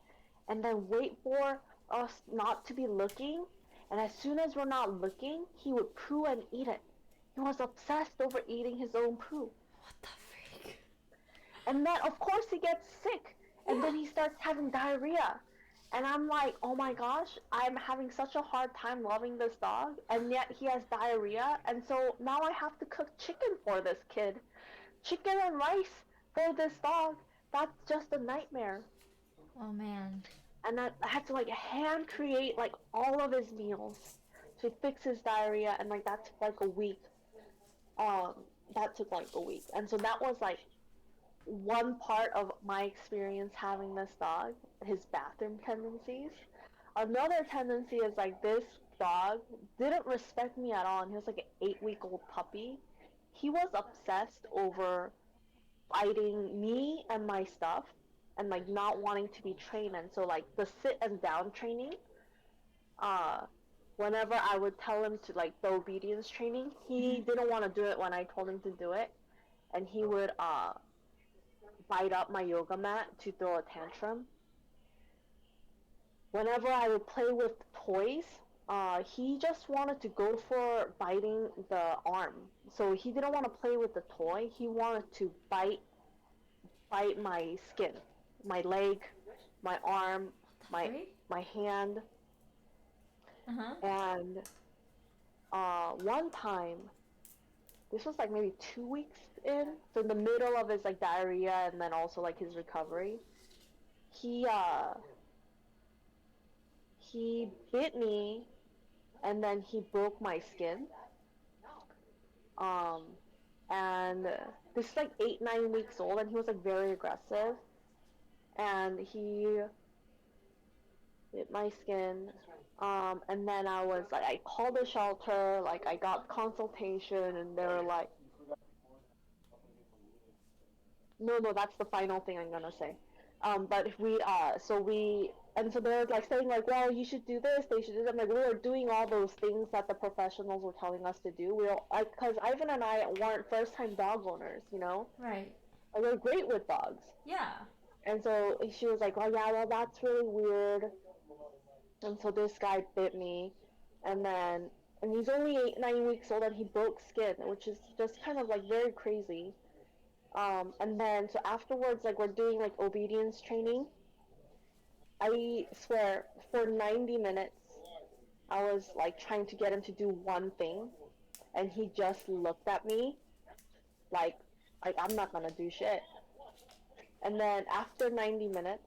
and then wait for us not to be looking. And as soon as we're not looking, he would poo and eat it. He was obsessed over eating his own poo. what the freak? And then, of course, he gets sick. And then he starts having diarrhea. And I'm like, oh my gosh, I'm having such a hard time loving this dog, and yet he has diarrhea. And so now I have to cook chicken for this kid. Chicken and rice for this dog. That's just a nightmare. Oh man. and I had to like hand create like all of his meals to fix his diarrhea, and like that took like a week. Um, that took like a week, and so that was like one part of my experience having this dog, his bathroom tendencies. Another tendency is like this dog didn't respect me at all, and he was like an 8 week old puppy. He was obsessed over fighting me and my stuff and like not wanting to be trained. And so like the sit and down training, uh whenever I would tell him to like the obedience training, he Mhm. didn't want to do it when I told him to do it, and he would bite up my yoga mat to throw a tantrum. Whenever I would play with toys, he just wanted to go for biting the arm. So he didn't want to play with the toy. He wanted to bite my skin, my leg, my arm, my Three? my hand, Uh huh. and one time, this was like maybe 2 weeks in, so in the middle of his like diarrhea and then also like his recovery, he uh he bit me and then he broke my skin. Um, and this is like 8 9 weeks old, and he was like very aggressive, and he bit my skin. And then I was like, I called the shelter, like I got consultation, and they were like, no, no, that's the final thing I'm gonna say. But and so they're like saying like, well, you should do this, they should do that. I'm like, we were doing all those things that the professionals were telling us to do. Because Ivan and I weren't first time dog owners, you know? Right. Like, we're great with dogs. Yeah. And so she was like, oh yeah, well, that's really weird. And so this guy bit me, and then, and he's only 8 9 weeks old, and he broke skin, which is just kind of like very crazy. And then so afterwards, like we're doing like obedience training. I swear, for 90 minutes, I was like trying to get him to do one thing, and he just looked at me like, I'm not gonna do shit. And then after 90 minutes,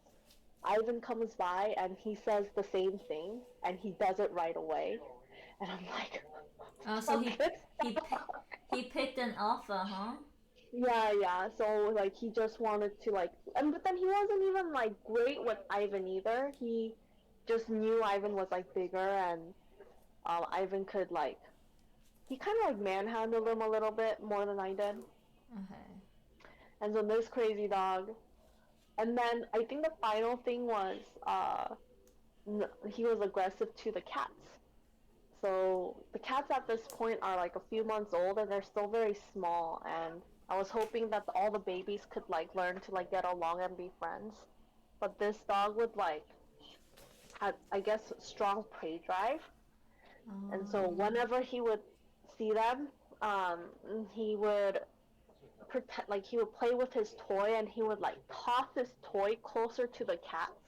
Ivan comes by and he says the same thing, and he does it right away. And I'm like, So fuck this he dog. he picked an alpha, huh? Yeah, yeah. So like he just wanted to like, and but then he wasn't even like great with Ivan either. He just knew Ivan was like bigger, and Ivan could like, he kind of like manhandled him a little bit more than I did. Okay. And so this crazy dog. And then I think the final thing was he was aggressive to the cats. So the cats at this point are like a few months old, and they're still very small, and I was hoping that all the babies could like learn to like get along and be friends. But this dog would like had, I guess, strong prey drive, and so Um. whenever he would see them, um, he would pretend like he would play with his toy, and he would like toss his toy closer to the cats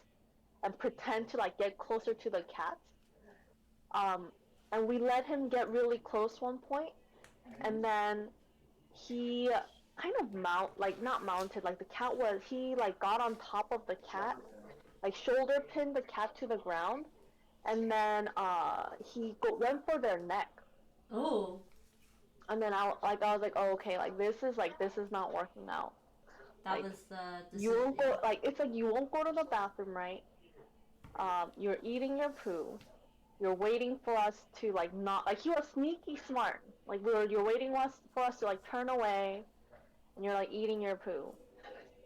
and pretend to like get closer to the cats. Um, and we let him get really close one point, and then he kind of like not mounted, like the cat was, he like got on top of the cat, like shoulder pinned the cat to the ground, and then went for their neck. Oh, And then I was like, oh, okay, like this is not working out. that Like was the you decision. won't go, like it's like you won't go to the bathroom, right? You're eating your poo. You're waiting for us to like not, like he was sneaky smart. Like you're waiting for us to like turn away, and you're like eating your poo.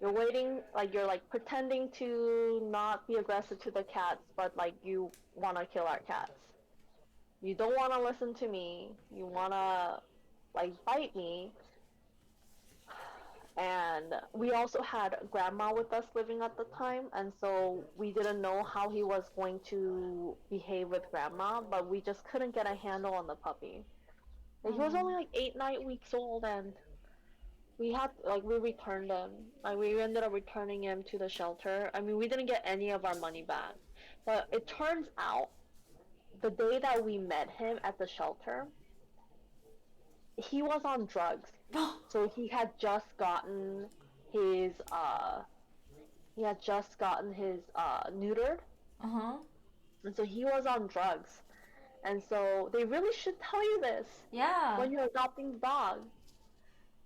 You're waiting, like you're like pretending to not be aggressive to the cats, but like you want to kill our cats. You don't want to listen to me. You want to like bite me. And we also had grandma with us living at the time, and so we didn't know how he was going to behave with grandma, but we just couldn't get a handle on the puppy. Like, he was Oh. only like 8 9 weeks old, and we returned him. Like we ended up returning him to the shelter. I mean, we didn't get any of our money back, but it turns out the day that we met him at the shelter, he was on drugs. So his he had just gotten his neutered, Uh huh. And so he was on drugs. And so they really should tell you this Yeah. when you're adopting the dog.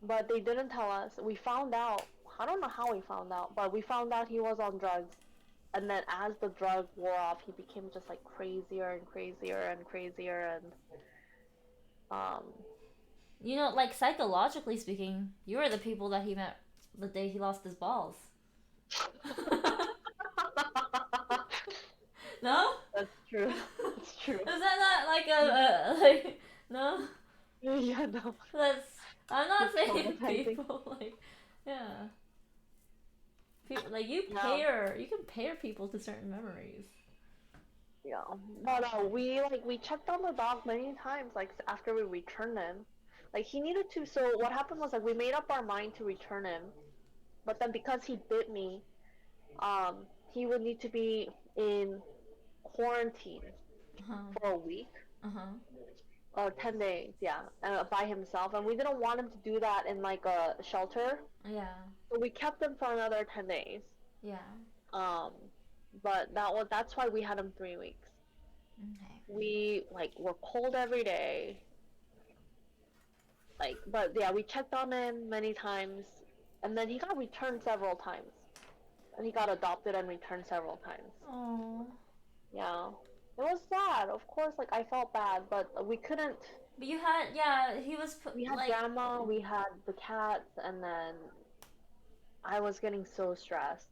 But they didn't tell us. We found out. I don't know how we found out, but we found out he was on drugs. And then as the drug wore off, he became just like crazier and crazier and crazier and um You know, like psychologically speaking, you were the people that he met the day he lost his balls. No? That's true. That's true. Is that not like a like no? Yeah, no. That's I'm not It's saying traumatizing. people like yeah. People like Yeah. you can pair people to certain memories. Yeah. But we checked on the dog many times, like after we returned him. Like he needed to. So what happened was like we made up our mind to return him, but then because he bit me, um, he would need to be in quarantine Uh-huh. for a week Uh-huh. or 10 days, yeah, by himself, and we didn't want him to do that in like a shelter, Yeah. so we kept him for another 10 days. Yeah. Um, but that's why we had him 3 weeks. Okay. We like were cold every day, like, but yeah, we checked on him many times, and then he got returned several times, and he got adopted and returned several times. Oh. Yeah, it was sad. Of course, like I felt bad, but we couldn't. But you had yeah, he was We had like grandma, we had the cats, and then I was getting so stressed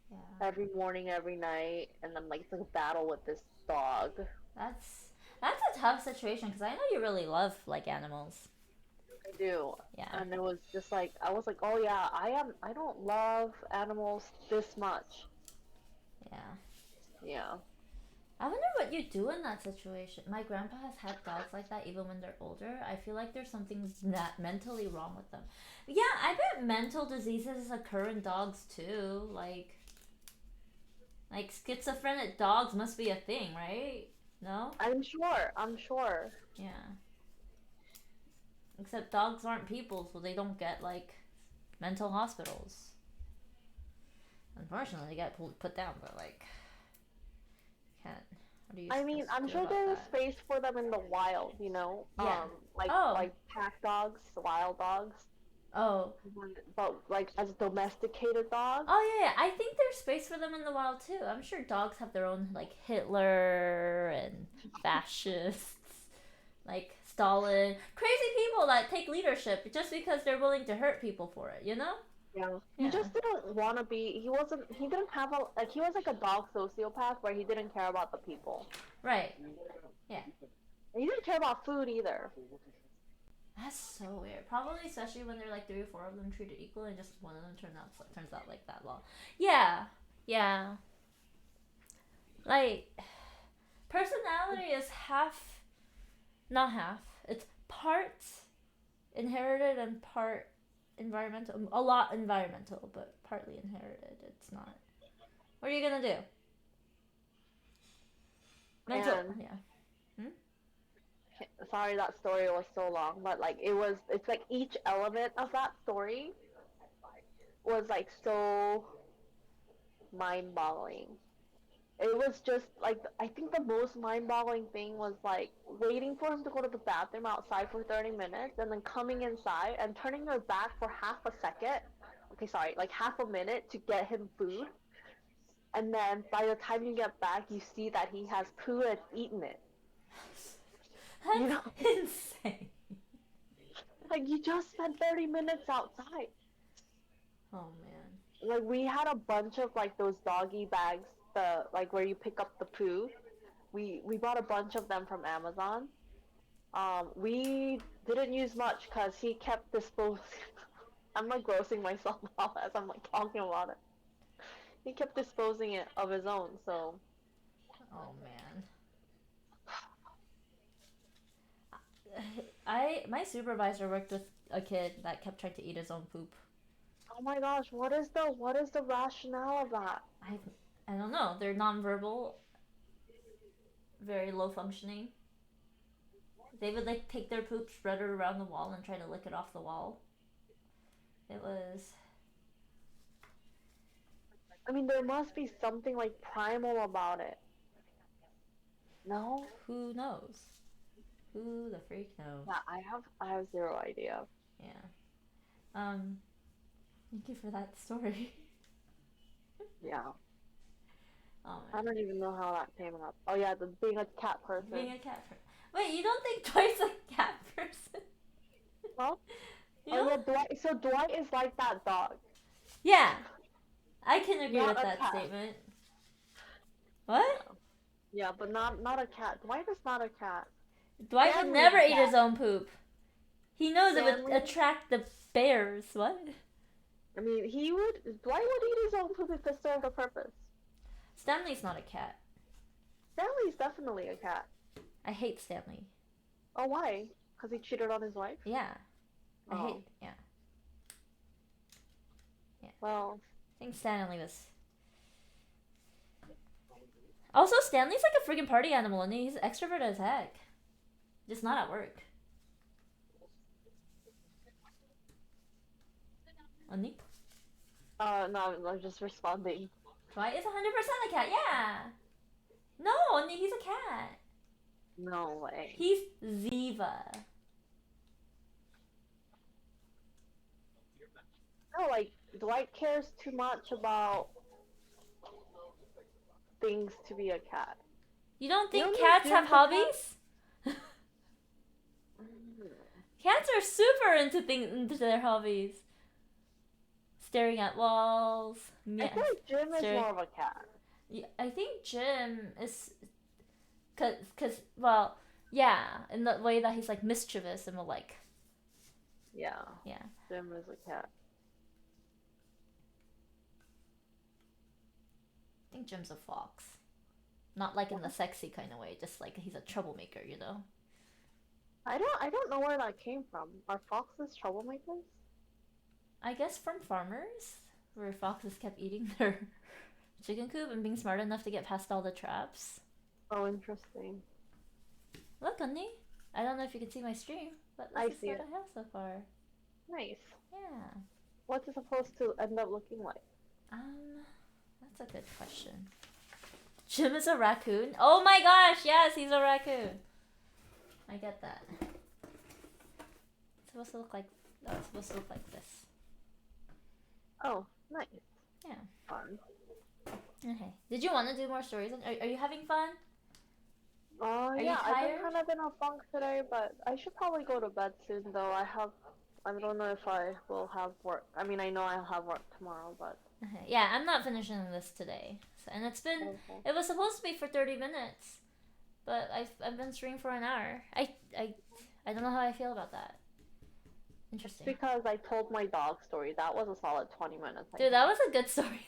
yeah. every morning, every night, and I'm like, it's like a battle with this dog. That's that's a tough situation because I know you really love like animals. I do. Yeah. And it was just like, I was like, oh yeah, I don't love animals this much. Yeah. Yeah. I wonder what you do in that situation. My grandpa has had dogs like that even when they're older. I feel like there's something that mentally wrong with them. Yeah, I bet mental diseases occur in dogs too. Like schizophrenic dogs must be a thing, right? No? I'm sure. Yeah. Except dogs aren't people, so they don't get like mental hospitals. Unfortunately, they get put down, but like can't. What are you I mean, supposed to I'm do sure about there's that? space for them in the wild, Yeah. like Oh. pack dogs, wild dogs, Oh. but like as domesticated dogs. Oh yeah, yeah. I think there's space for them in the wild too. I'm sure dogs have their own like Hitler and fascists, like Stalin, crazy people that take leadership just because they're willing to hurt people for it. You know? Yeah. He Yeah. just didn't want to be. He didn't have a like. He was like a dog sociopath where he didn't care about the people. Right. Yeah. And he didn't care about food either. That's so weird. Probably especially when there are like three or four of them treated equally, and just one of them turns out like that law. Yeah. Yeah. Like personality is half, not half. It's part inherited and part environmental. A lot environmental, but partly inherited. It's not. What are you gonna do? Mental. And Yeah. Hmm? sorry that story was so long, but like it's like each element of that story was like so mind-boggling. It was just like I think the most mind-boggling thing was like waiting for him to go to the bathroom outside for 30 minutes and then coming inside and turning your back for half a second. Okay, sorry, like half a minute to get him food. And then by the time you get back, you see that he has poo and eaten it. You That's know, insane. like you just spent 30 minutes outside. Oh man. Like we had a bunch of like those doggy bags, the like where you pick up the poo. We bought a bunch of them from Amazon. We didn't use much because he kept disposing. I'm like grossing myself out as I'm like talking about it. He kept disposing it of his own, so Oh man. I my supervisor worked with a kid that kept trying to eat his own poop. oh my gosh, what is the rationale of that? I I don't know. They're nonverbal, very low functioning. They would like take their poop, spread it around the wall, and try to lick it off the wall. It was I mean, there must be something like primal about it. No? Who knows? Who the freak knows? Yeah, I have zero idea. Yeah. Thank you for that story. Yeah. Oh I man. don't even know how that came up. Oh yeah, the being a cat person. Being a cat person. Wait, you don't think Dwight's a cat person? Huh? You Oh know? yeah, Dwight. So Dwight is like that dog, Yeah, I can agree not with a that cat. statement. What? Yeah. Yeah, but not a cat. Dwight is not a cat. Dwight would Stanley's never a eat cat. his own poop. He knows it would Stanley. attract the bears. What? I mean, he would. Dwight would eat his own poop if it served a purpose. Stanley's not a cat. Stanley's definitely a cat. I hate Stanley. Oh, why? Because he cheated on his wife? Yeah. I hate. Oh. Yeah. Yeah. Well, I think Stanley was. Also, Stanley's like a freaking party animal, and he's extrovert as heck. Just not at work. Only? no, I'm just responding. Dwight is 100% a cat. Yeah. No, only he's a cat. No way. He's Ziva. No, like, Dwight cares too much about things to be a cat. You don't think You don't cats think have Jim's a cat? hobbies? Cats are super into their hobbies. Staring at walls. I feel like Jim is Staring. more of a cat. Yeah, I think Jim is, cause well, yeah, in the way that he's like mischievous and will like, Yeah, yeah. Jim is a cat. I think Jim's a fox, not like in the sexy kind of way, just like he's a troublemaker, you know. I don't know where that came from. Are foxes troublemakers? I guess from farmers, where foxes kept eating their chicken coop and being smart enough to get past all the traps. Oh, interesting. Look, honey. I don't know if you can see my stream, but I this is see what it. I have so far. Nice. Yeah. What's it supposed to end up looking like? That's a good question. Jim is a raccoon? Oh my gosh, yes, he's a raccoon. I get that. It's supposed to look like, oh, it's supposed to look like this. Oh, nice. Yeah. Fun. Okay. Did you want to do more stories? Are you having fun? Yeah, you I've tired? been kind of in a funk today, but I should probably go to bed soon, though. I don't know if I will have work. I mean, I know I'll have work tomorrow, but. Okay. Yeah, I'm not finishing this today. So, and it's been, Okay. it was supposed to be for 30 minutes, but I've been streaming for an hour. I don't know how I feel about that. Interesting. Because I told my dog story. That was a solid 20 minutes. Dude, that was a good story.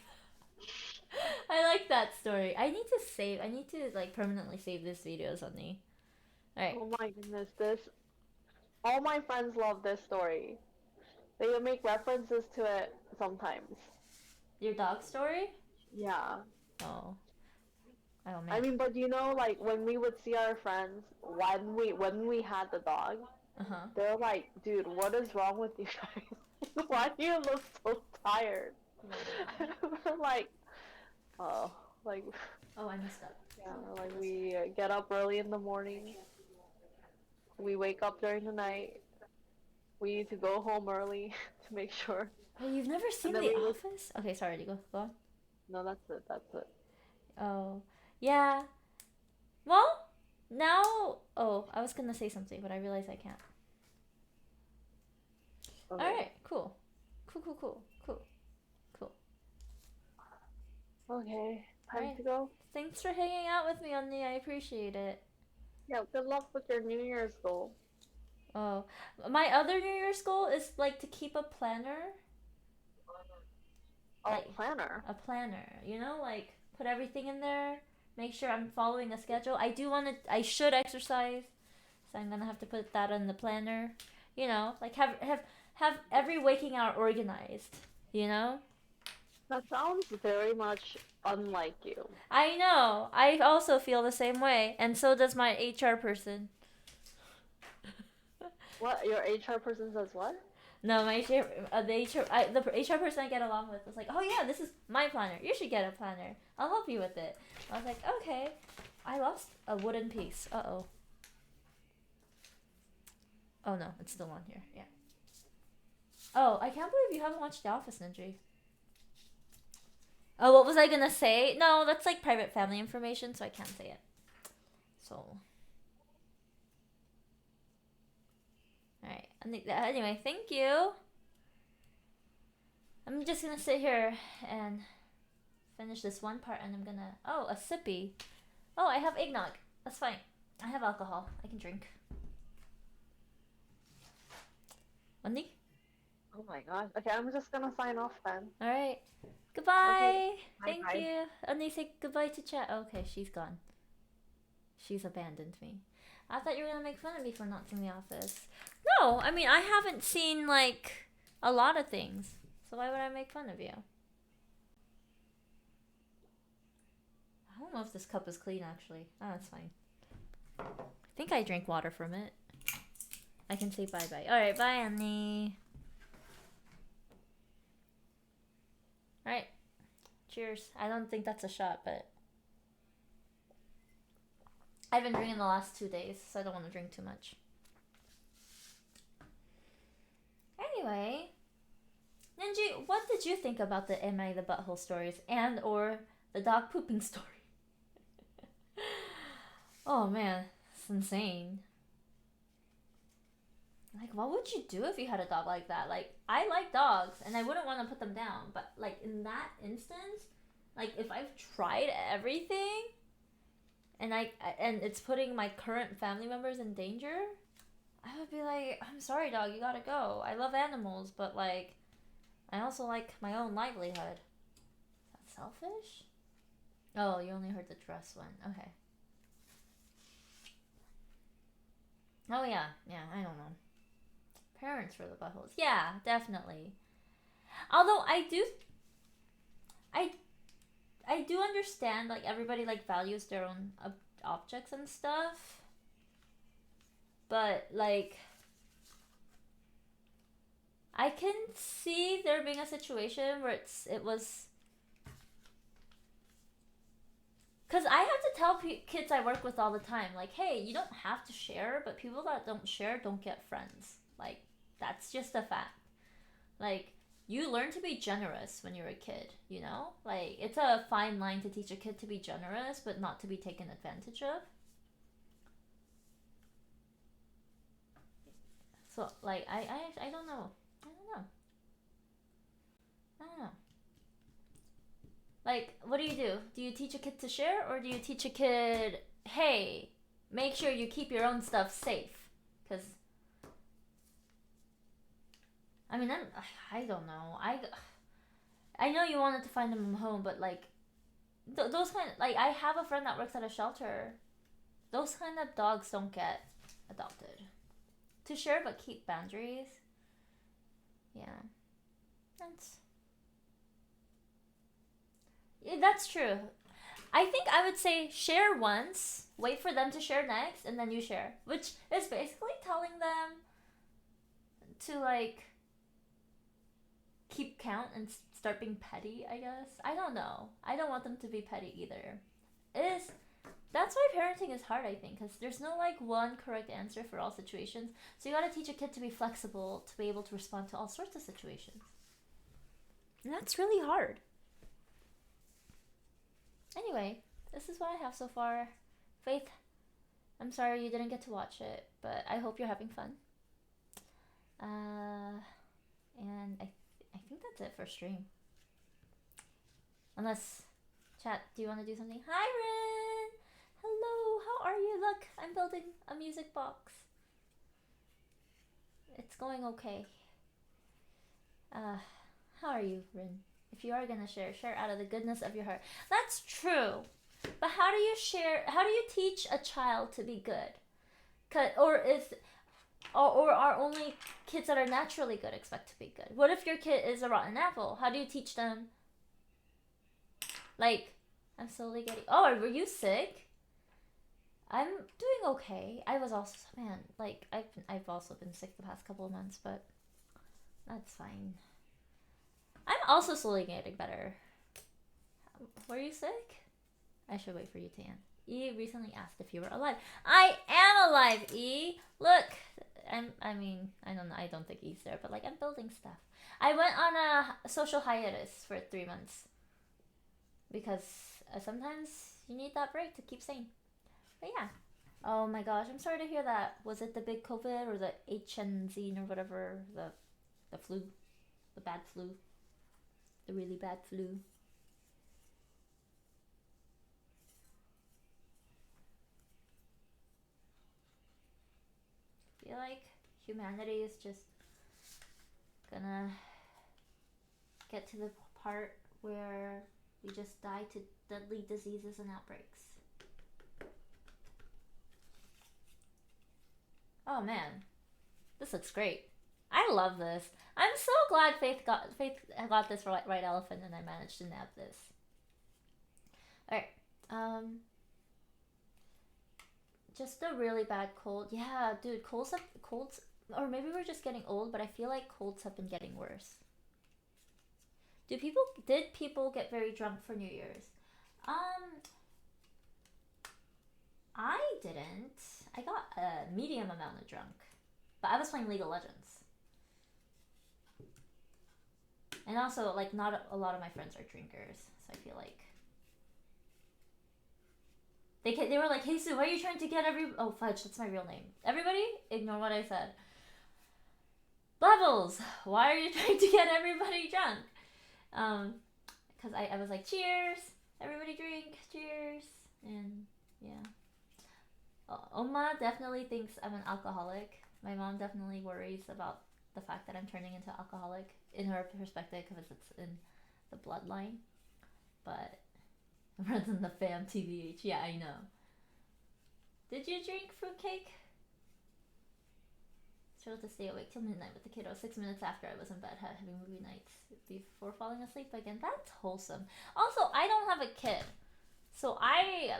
I like that story. I need to like permanently save this video, Sunny. Alright. Oh my goodness, all my friends love this story. They would make references to it sometimes. Your dog story? Yeah. Oh. Oh man. I mean, but you know, like when we would see our friends when we had the dog, Uh-huh. they're like, dude, what is wrong with you guys? Why do you look so tired? We're like, oh, like, Oh, I messed up. yeah, like we get up early in the morning. We wake up during the night. We need to go home early to make sure. Oh, you've never seen then The we would- Office? Okay, sorry, go on. No, that's it. That's it. Oh. Yeah. Well, now oh, I was gonna say something, but I realized I can't. Okay. Alright, cool. Cool. Okay. Time Alright. to go. Thanks for hanging out with me, Onni. I appreciate it. Yeah. Good luck with your New Year's goal. Oh, my other New Year's goal is like to keep a planner. Oh, Like- planner. A planner, you know, like put everything in there, make sure I'm following a schedule. I should exercise, so I'm gonna have to put that in the planner. You know, like have every waking hour organized. You know. That sounds very much unlike you. I know. I also feel the same way, and so does my HR person. What? Your HR person says what? No, my HR, the HR person I get along with was like, oh yeah, this is my planner. You should get a planner. I'll help you with it. I was like, okay. I lost a wooden piece. Uh-oh. Oh no, it's still on here. Yeah. Oh, I can't believe you haven't watched The Office, Ninja. Oh, what was I gonna say? No, that's like private family information, so I can't say it. So. Alright. Anyway, thank you. I'm just gonna sit here and finish this one part, and I'm gonna. Oh, a sippy. Oh, I have eggnog. That's fine. I have alcohol. I can drink. Wendy? Oh my gosh. Okay, I'm just gonna sign off then. Alright. Goodbye. Okay. Thank Bye. you. Wendy, say goodbye to chat. Okay, she's gone. She's abandoned me. I thought you were gonna make fun of me for not seeing The Office. No, I mean, I haven't seen, like, a lot of things. So why would I make fun of you? I don't know if this cup is clean, actually. Oh, that's fine. I think I drank water from it. I can say bye-bye. Alright, bye, Annie. Alright. Cheers. I don't think that's a shot, but... I've been drinking the last 2 days, so I don't want to drink too much. Anyway... Ninja, what did you think about the Am I the Butthole stories and or the dog pooping story? Oh man, it's insane. Like, what would you do if you had a dog like that? Like, I like dogs, and I wouldn't want to put them down. But, like, in that instance, like, if I've tried everything, and and it's putting my current family members in danger, I would be like, I'm sorry, dog, you gotta go. I love animals, but, like, I also like my own livelihood. Is that selfish? Oh, you only heard the dress one. Okay. Oh, yeah. Yeah, I don't know. Parents for the buttholes. Yeah, definitely. Although I do understand, like, everybody, like, values their own objects and stuff. But, like, I can see there being a situation where it was... Because I have to tell kids I work with all the time, like, hey, you don't have to share, but people that don't share don't get friends. Like, that's just a fact. Like, you learn to be generous when you're a kid, you know? Like, it's a fine line to teach a kid to be generous, but not to be taken advantage of. So, like, I don't know. I don't know. I don't know. Like, what do? Do you teach a kid to share, or do you teach a kid, hey, make sure you keep your own stuff safe? Because, I mean, I don't know. I know you wanted to find them a home, but, like, those kind of, like, I have a friend that works at a shelter. Those kind of dogs don't get adopted. To share, but keep boundaries. Yeah. That's true. I think I would say share once, wait for them to share next, and then you share. Which is basically telling them to, like, keep count and start being petty, I guess. I don't know. I don't want them to be petty either. That's why parenting is hard, I think, because there's no, like, one correct answer for all situations. So you gotta teach a kid to be flexible, to be able to respond to all sorts of situations. And that's really hard. Anyway, this is what I have so far. Faith, I'm sorry you didn't get to watch it, but I hope you're having fun. And I think that's it for stream. Unless, chat, do you want to do something? Hi, Rin! Hello, how are you? Look, I'm building a music box. It's going okay. How are you, Rin? If you are gonna share out of the goodness of your heart. That's true. But how do you teach a child to be good? Or are only kids that are naturally good expect to be good? What if your kid is a rotten apple? How do you teach them? Like, I'm slowly getting... Oh, were you sick? I'm doing okay. I was also... Man, like, I've also been sick the past couple of months, but... That's fine. I'm also slowly getting better. Were you sick? I should wait for you to answer. E recently asked if you were alive. I am alive, E. Look, I mean, I don't know. I don't think E's there, but like I'm building stuff. I went on a social hiatus for 3 months because sometimes you need that break to keep sane. But yeah. Oh my gosh, I'm sorry to hear that. Was it the big COVID or the HNZ or whatever? The flu, the bad flu, the really bad flu. I feel like humanity is just gonna get to the part where we just die to deadly diseases and outbreaks. Oh man, this looks great. I love this. I'm so glad Faith got this right elephant and I managed to nab this. All right. Just a really bad cold. Yeah, dude, colds, or maybe we're just getting old, but I feel like colds have been getting worse. Did people get very drunk for New Year's? Um, I didn't. I got a medium amount of drunk, but I was playing League of Legends, and also like not a lot of my friends are drinkers, so I feel like they were like, "Hey Sue, why are you trying to get every oh fudge, that's my real name." Everybody, ignore what I said. Levels, why are you trying to get everybody drunk? Because I was like, cheers, everybody drink, cheers, and yeah. Oma definitely thinks I'm an alcoholic. My mom definitely worries about the fact that I'm turning into alcoholic in her perspective because it's in the bloodline. But it runs in the fam TVH. Yeah, I know. Did you drink fruitcake? Struggled to stay awake till midnight with the kiddo. 6 minutes after I was in bed, having movie nights before falling asleep again. That's wholesome. Also, I don't have a kid, so I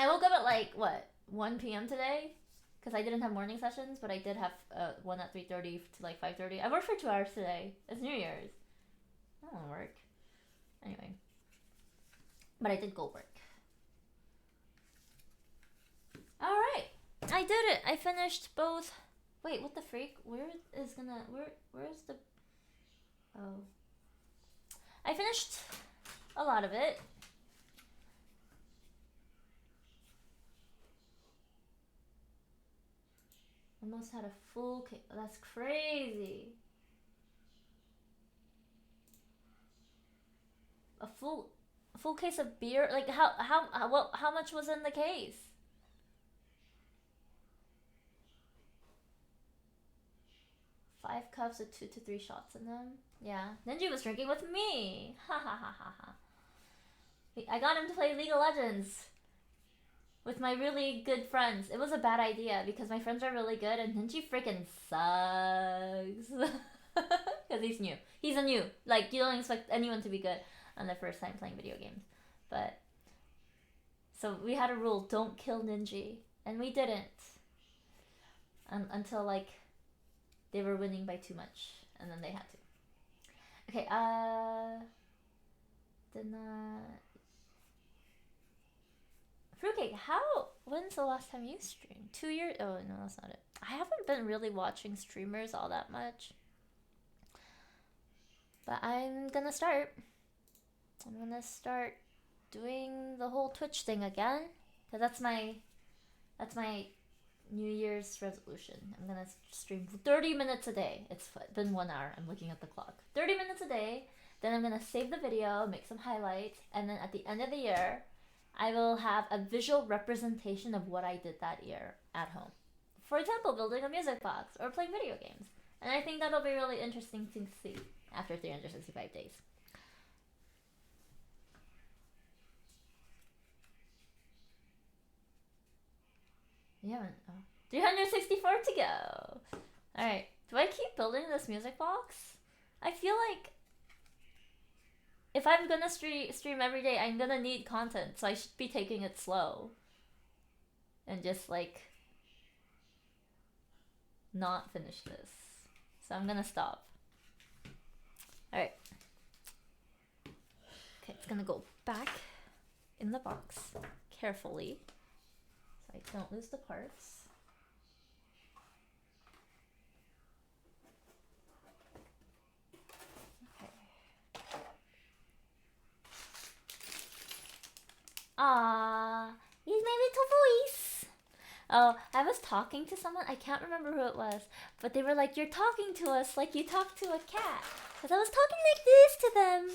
woke up at like what 1 p.m. today because I didn't have morning sessions, but I did have one at 3:30 to like 5:30. I worked for 2 hours today. It's New Year's. I don't want to work anyway, but I did go work. All right, I did it. I finished both. Wait, what the freak? Where's the? Oh, I finished a lot of it. Almost had a full case. That's crazy. A full case of beer. Like how much was in the case? 5 cups with 2 to 3 shots in them. Yeah, Ninja was drinking with me. Ha ha ha ha ha. I got him to play League of Legends with my really good friends. It was a bad idea because my friends are really good and Ninja freaking sucks. Because he's new. He's a new. Like, you don't expect anyone to be good on their first time playing video games. But, so we had a rule, don't kill Ninja. And we didn't. Until, like, they were winning by too much. And then they had to. Okay, did not... Fruitcake, when's the last time you streamed? 2 years? Oh, no, that's not it. I haven't been really watching streamers all that much. But I'm gonna start. I'm gonna start doing the whole Twitch thing again. Because that's my New Year's resolution. I'm gonna stream 30 minutes a day. It's been 1 hour. I'm looking at the clock. 30 minutes a day. Then I'm gonna save the video, make some highlights, and then at the end of the year, I will have a visual representation of what I did that year at home. For example, building a music box or playing video games. And I think that'll be really interesting to see after 365 days. Yeah, 364 to go. Alright, do I keep building this music box? I feel like if I'm gonna stream every day, I'm gonna need content, so I should be taking it slow. And just like not finish this. So I'm gonna stop. Alright. Okay, it's gonna go back in the box carefully so I don't lose the parts. Okay. Ah, he's my little voice. Oh, I was talking to someone. I can't remember who it was, but they were like, "You're talking to us like you talk to a cat." Because I was talking like this to them.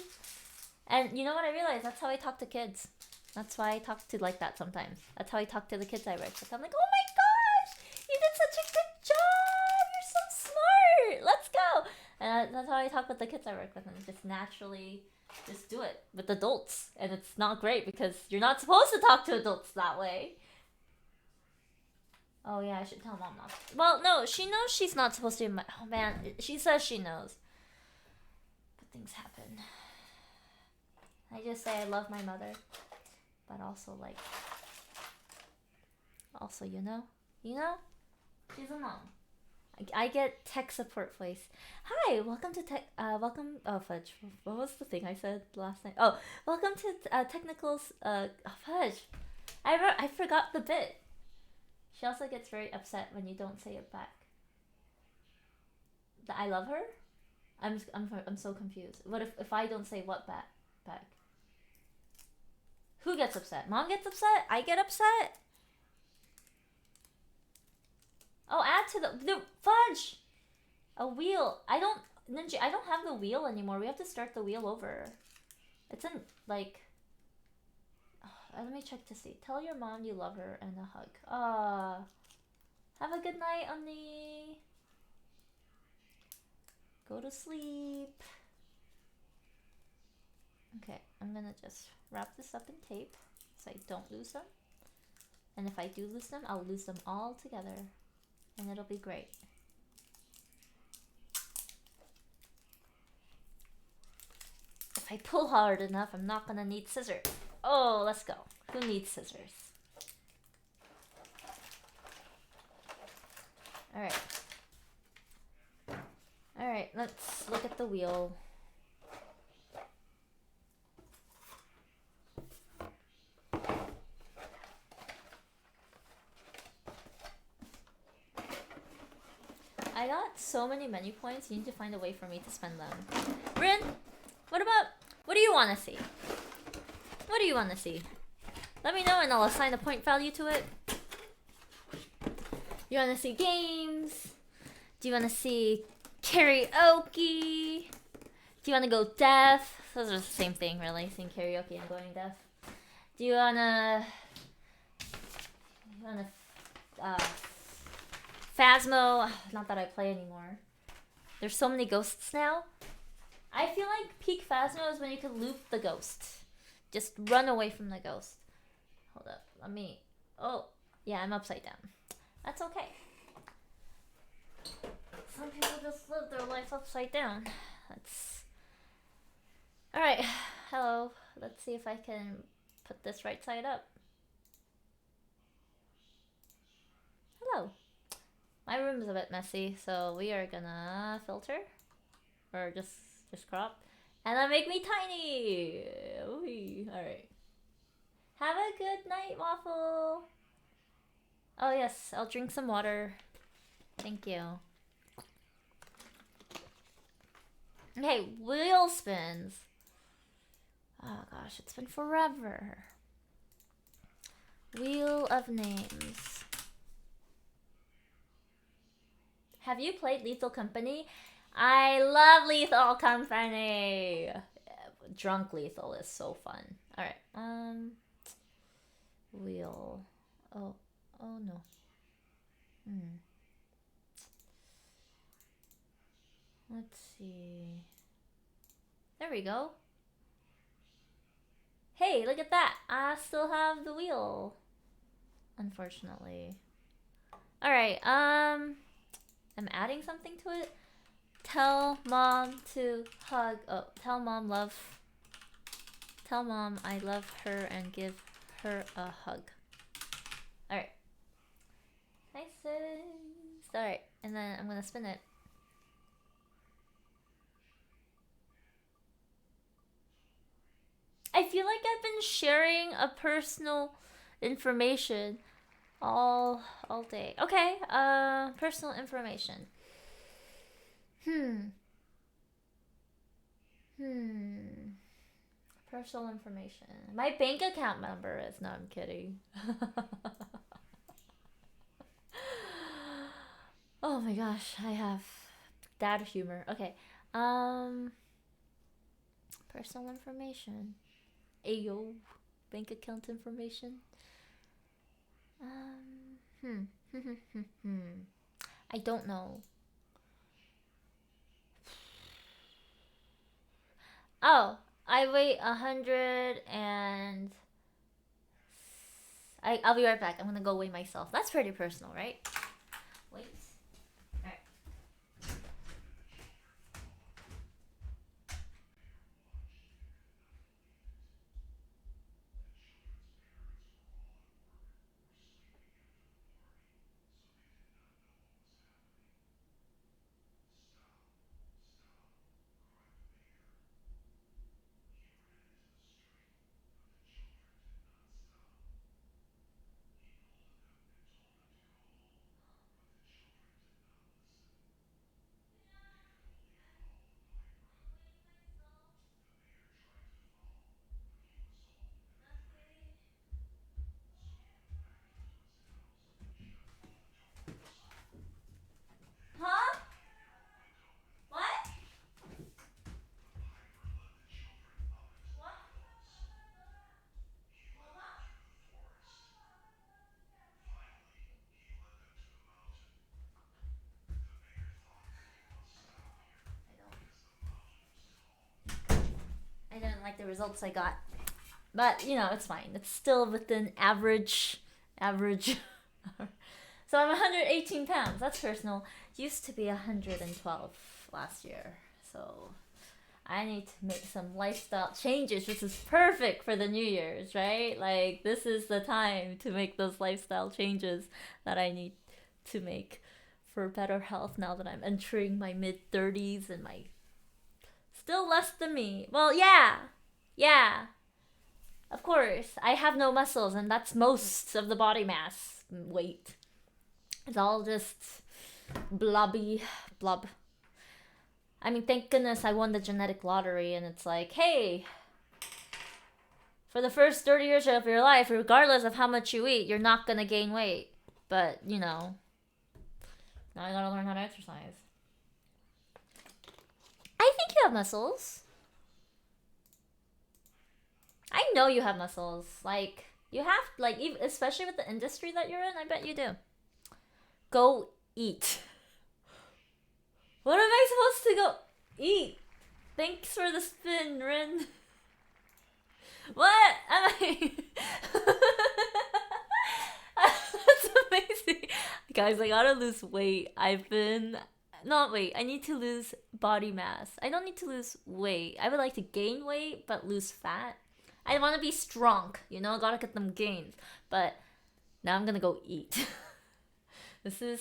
And you know what I realized? That's how I talk to kids. That's why I talk to like that sometimes. That's how I talk to the kids I work with. I'm like, "Oh my gosh, you did such a good job! You're so smart! Let's go!" And that's how I talk with the kids I work with, and just naturally just do it with adults. And it's not great because you're not supposed to talk to adults that way. Oh yeah, I should tell mom not. Well, no, she knows she's not supposed to. Oh man, she says she knows. But things happen. I just say I love my mother, but also like, also you know, she's a mom. I get tech support voice. Hi, welcome to tech. Welcome. Oh fudge. What was the thing I said last night? Oh, welcome to technicals. Oh, fudge. I forgot the bit. She also gets very upset when you don't say it back. That I love her. I'm so confused. What if I don't say what back? Who gets upset? Mom gets upset? I get upset? Oh, add to the fudge! A wheel. I don't have the wheel anymore. We have to start the wheel over. It's in like let me check to see. Tell your mom you love her and a hug. Have a good night, Onni. Go to sleep. Okay, I'm gonna just wrap this up in tape so I don't lose them. And if I do lose them, I'll lose them all together. And it'll be great. If I pull hard enough, I'm not gonna need scissors. Oh, let's go. Who needs scissors? Alright. Alright, let's look at the wheel. I got so many menu points, you need to find a way for me to spend them. Rin, what do you want to see? What do you want to see? Let me know and I'll assign a point value to it. You want to see games? Do you want to see karaoke? Do you want to go deaf? Those are the same thing, really. Seeing karaoke and going deaf. Do you wanna Phasmo? Not that I play anymore. There's so many ghosts now. I feel like peak Phasmo is when you can loop the ghost. Just run away from the ghost. Hold up, let me. Oh, yeah, I'm upside down. That's okay. Some people just live their life upside down. That's. Alright, hello. Let's see if I can put this right side up. Hello. My room is a bit messy, so we are gonna filter. Or just crop. And then make me tiny! Alright. Have a good night, Waffle! Oh yes, I'll drink some water. Thank you. Okay, wheel spins. Oh gosh, it's been forever. Wheel of Names. Have you played Lethal Company? I love Lethal Company! Drunk Lethal is so fun. Alright, wheel. Oh no. Let's see. There we go. Hey, look at that! I still have the wheel. Unfortunately. Alright, I'm adding something to it. Tell mom to hug. Oh, tell mom I love her and give her a hug. Alright. Nice. Alright, and then I'm gonna spin it. I feel like I've been sharing a personal information all day. Okay, personal information. Hmm. Hmm. Personal information. My bank account number is. No, I'm kidding. Oh my gosh, I have dad humor. Okay. Um, personal information. Ayo, bank account information. Hmm. I don't know. Oh, I weigh 100 and I'll be right back. I'm gonna go weigh myself. That's pretty personal, right? Wait. Alright. Huh? What? What? I didn't like the results I got. But, it's fine. It's still within average. So I'm 118 pounds. That's personal. Used to be 112 last year. So I need to make some lifestyle changes, which is perfect for the New Year's, right? Like, this is the time to make those lifestyle changes that I need to make for better health now that I'm entering my mid 30s and my. Still less than me. Well, yeah. Yeah. Of course. I have no muscles, and that's most of the body mass weight. It's all just blobby blob. I mean, thank goodness I won the genetic lottery, and it's like, hey, for the first 30 years of your life, regardless of how much you eat, you're not gonna gain weight. But, now I gotta learn how to exercise. I think you have muscles. I know you have muscles. Like, you have, like, even, especially with the industry that you're in, I bet you do. Go eat. What am I supposed to go eat? Thanks for the spin, Rin. What am I? That's amazing. Guys, I gotta lose weight. I've been. Not weight. I need to lose body mass. I don't need to lose weight. I would like to gain weight, but lose fat. I want to be strong, gotta get them gains. But now I'm gonna go eat. This is.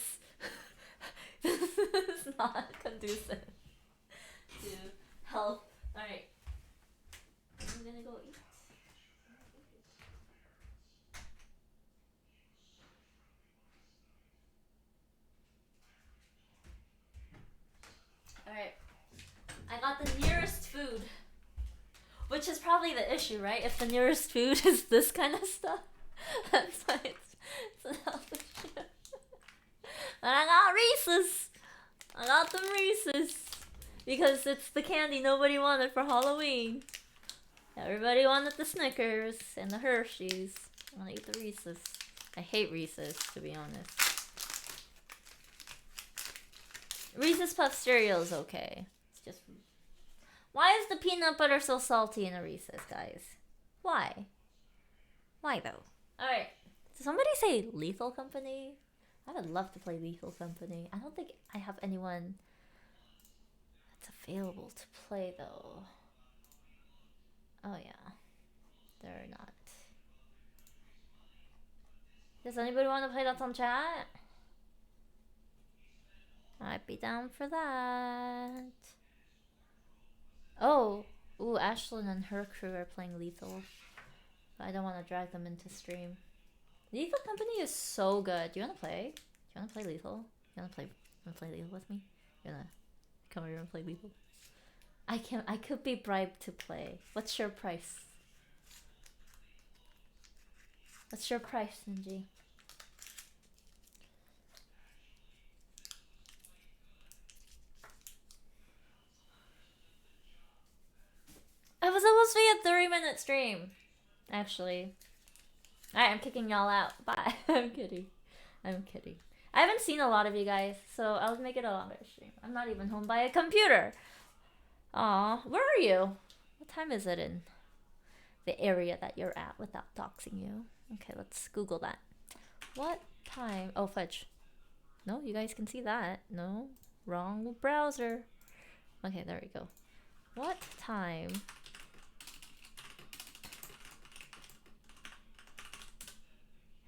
This is not conducive to health. Alright. I'm gonna go eat. Alright. I got the nearest food. Which is probably the issue, right? If the nearest food is this kind of stuff. That's why it's an health issue. But I got Reese's. I got them Reese's. Because it's the candy nobody wanted for Halloween. Everybody wanted the Snickers and the Hershey's. I want to eat the Reese's. I hate Reese's, to be honest. Reese's Puff cereal is okay. It's just. Why is the peanut butter so salty in a Reese's, guys? Why? Why though? Alright. Did somebody say Lethal Company? I would love to play Lethal Company. I don't think I have anyone that's available to play though. Oh yeah. They're not. Does anybody want to play that on chat? I'd be down for that. Oh. Ooh, Ashlyn and her crew are playing Lethal. But I don't want to drag them into stream. Lethal Company is so good. Do you want to play? Do you want to play Lethal? You want to play? Lethal with me? You wanna come over and play Lethal? I can. I could be bribed to play. What's your price? What's your price, Ninji? It was supposed to be a 30-minute stream. Actually. Alright, I'm kicking y'all out. Bye. I'm kidding. I'm kidding. I haven't seen a lot of you guys, so I'll make it a longer stream. I'm not even home by a computer. Aw, where are you? What time is it in the area that you're at without doxing you? Okay, let's Google that. What time? Oh, fudge. No, you guys can see that. No, wrong browser. Okay, there we go. What time?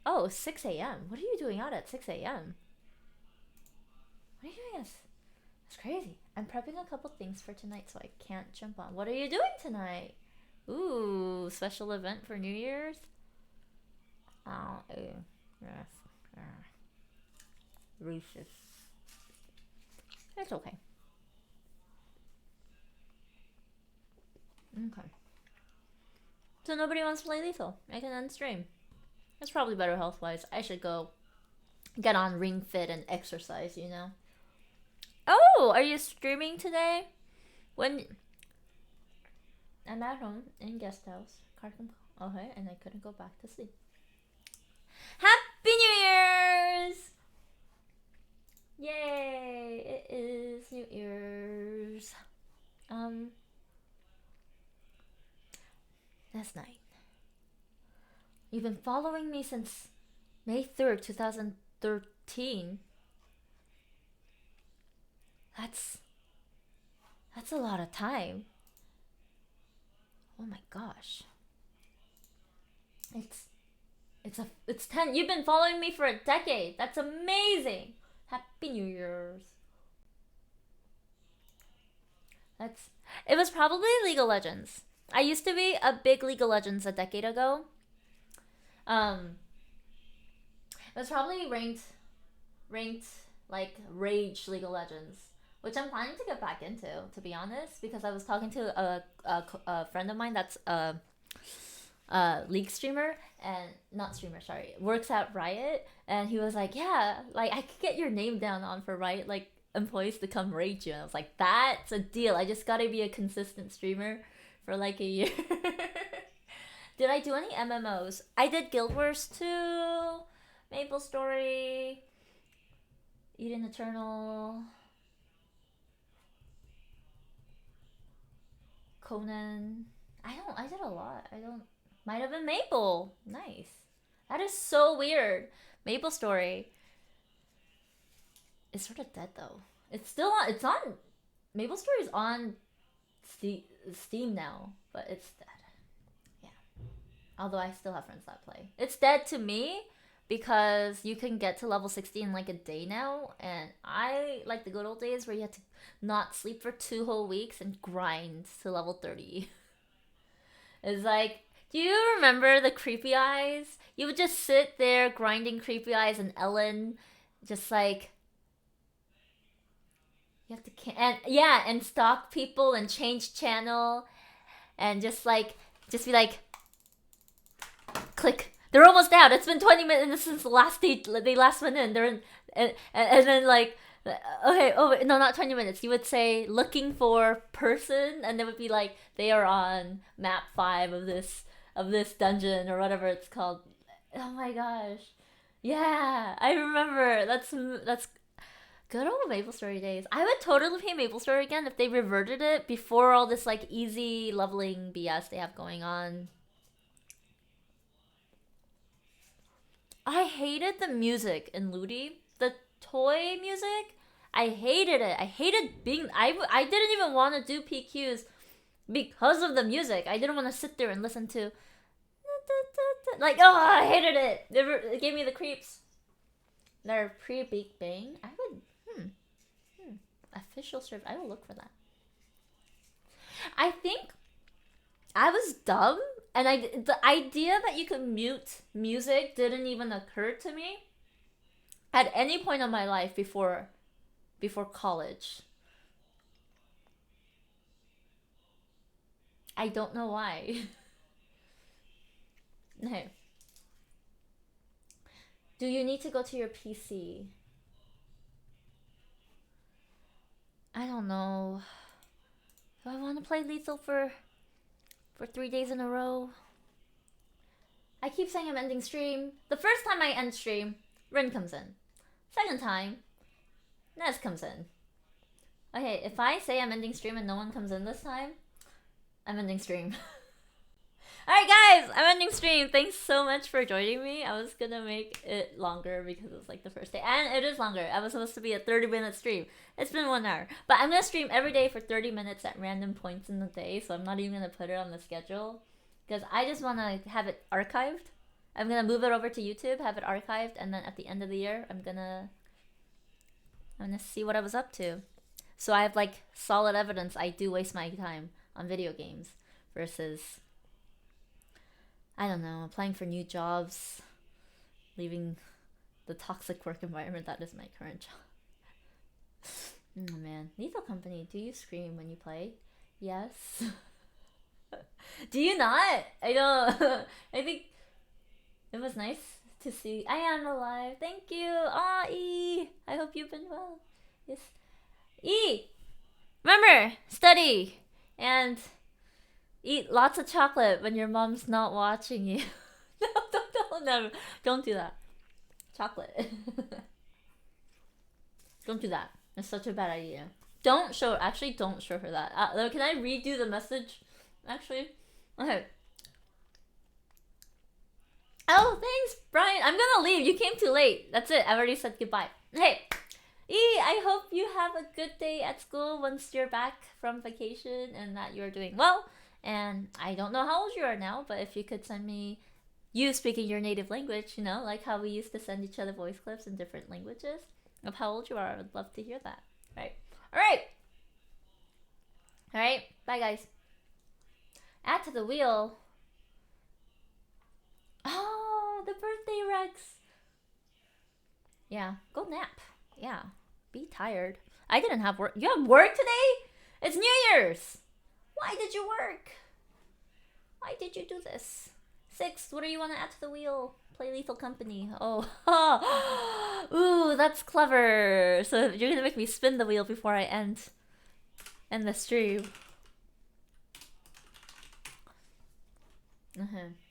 Oh, 6 a.m. What are you doing out at 6 a.m.? What are you doing? That's crazy. I'm prepping a couple things for tonight, so I can't jump on. What are you doing tonight? Ooh, special event for New Year's? Oh, ew. Yes. Reese's. It's okay. Okay. So nobody wants to play Lethal. I can end stream. That's probably better health-wise. I should go get on Ring Fit and exercise, you know? Oh, are you streaming today? When... I'm at home in guest house. Okay, and I couldn't go back to sleep. Happy New Year's! Yay! It is New Year's. That's nice. You've been following me since May 3rd, 2013. That's a lot of time. Oh my gosh. It's 10. You've been following me for a decade. That's amazing. Happy New Year's. It was probably League of Legends. I used to be a big League of Legends a decade ago. It was probably ranked like Rage League of Legends, which I'm planning to get back into, to be honest, because I was talking to a friend of mine that's a League streamer, and not streamer, sorry, works at Riot, and he was like, yeah, like I could get your name down on for Riot, like employees to come raid you, and I was like, that's a deal. I just gotta be a consistent streamer for like a year. Did I do any MMOs? I did Guild Wars 2, Maple Story, Eden Eternal, Conan. I did a lot. Might have been Maple. Nice. That is so weird. Maple Story is sort of dead though. It's still on. It's on. Maple Story is on Steam now, but it's dead. Yeah. Although I still have friends that play. It's dead to me because you can get to level 60 in like a day now, and I like the good old days where you had to not sleep for 2 whole weeks and grind to level 30. It's like, do you remember the creepy eyes? You would just sit there grinding creepy eyes, and Ellen just like, you have to and stalk people and change channel and just be like, click, they're almost out, it's been 20 minutes since the last they last went in, they're in, and then like, okay, oh no, not 20 minutes, you would say looking for person, and they would be like, they are on map 5 of this dungeon or whatever it's called. Oh my gosh, yeah, I remember. That's good old Maple Story days. I would totally play Maple Story again if they reverted it before all this like easy leveling BS they have going on. I hated the music in Ludi. The toy music, I hated it. I hated being. I didn't even want to do PQs because of the music. I didn't want to sit there and listen to. Like, oh, I hated it. It gave me the creeps. They're pre-Big Bang. I would. Official serve. I will look for that. I think I was dumb, and the idea that you could mute music didn't even occur to me at any point in my life before college. I don't know why. Hey, do you need to go to your PC? I don't know. Do I want to play Lethal for 3 days in a row? I keep saying I'm ending stream. The first time I end stream, Rin comes in. Second time, Nez comes in. Okay, if I say I'm ending stream and no one comes in this time, I'm ending stream. Alright guys, I'm ending stream. Thanks so much for joining me. I was gonna make it longer because it was like the first day. And it is longer. I was supposed to be a 30-minute stream. It's been 1 hour. But I'm gonna stream every day for 30 minutes at random points in the day, so I'm not even gonna put it on the schedule. Because I just wanna have it archived. I'm gonna move it over to YouTube, have it archived, and then at the end of the year, I'm gonna see what I was up to. So I have like solid evidence I do waste my time on video games versus, I don't know, applying for new jobs, leaving the toxic work environment that is my current job. Oh man. Lethal Company, do you scream when you play? Yes. Do you not? I don't. I think it was nice to see. I am alive. Thank you. Aw, E. I hope you've been well. Yes. E. Remember, study and eat lots of chocolate when your mom's not watching you. No, don't do that. Chocolate. Don't do that. It's such a bad idea. Don't show her that. Can I redo the message? Actually, okay. Oh, thanks, Brian. I'm gonna leave. You came too late. That's it. I already said goodbye. Hey, E, I hope you have a good day at school once you're back from vacation and that you're doing well. And I don't know how old you are now, but if you could send me you speaking your native language, you know, like how we used to send each other voice clips in different languages of how old you are, I would love to hear that. Right? Alright. Alright. Bye, guys. Add to the wheel. Oh, the birthday Rex. Yeah, go nap. Yeah, be tired. I didn't have work. You have work today? It's New Year's. Why did you work? Why did you do this? 6, what do you want to add to the wheel? Play Lethal Company. Oh, ooh, that's clever. So you're gonna make me spin the wheel before I end the stream.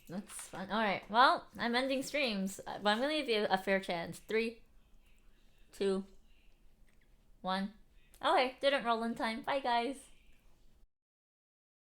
That's fun. Alright, well, I'm ending streams, but I'm gonna give you a fair chance. 3, 2, 1. Okay, didn't roll in time. Bye, guys.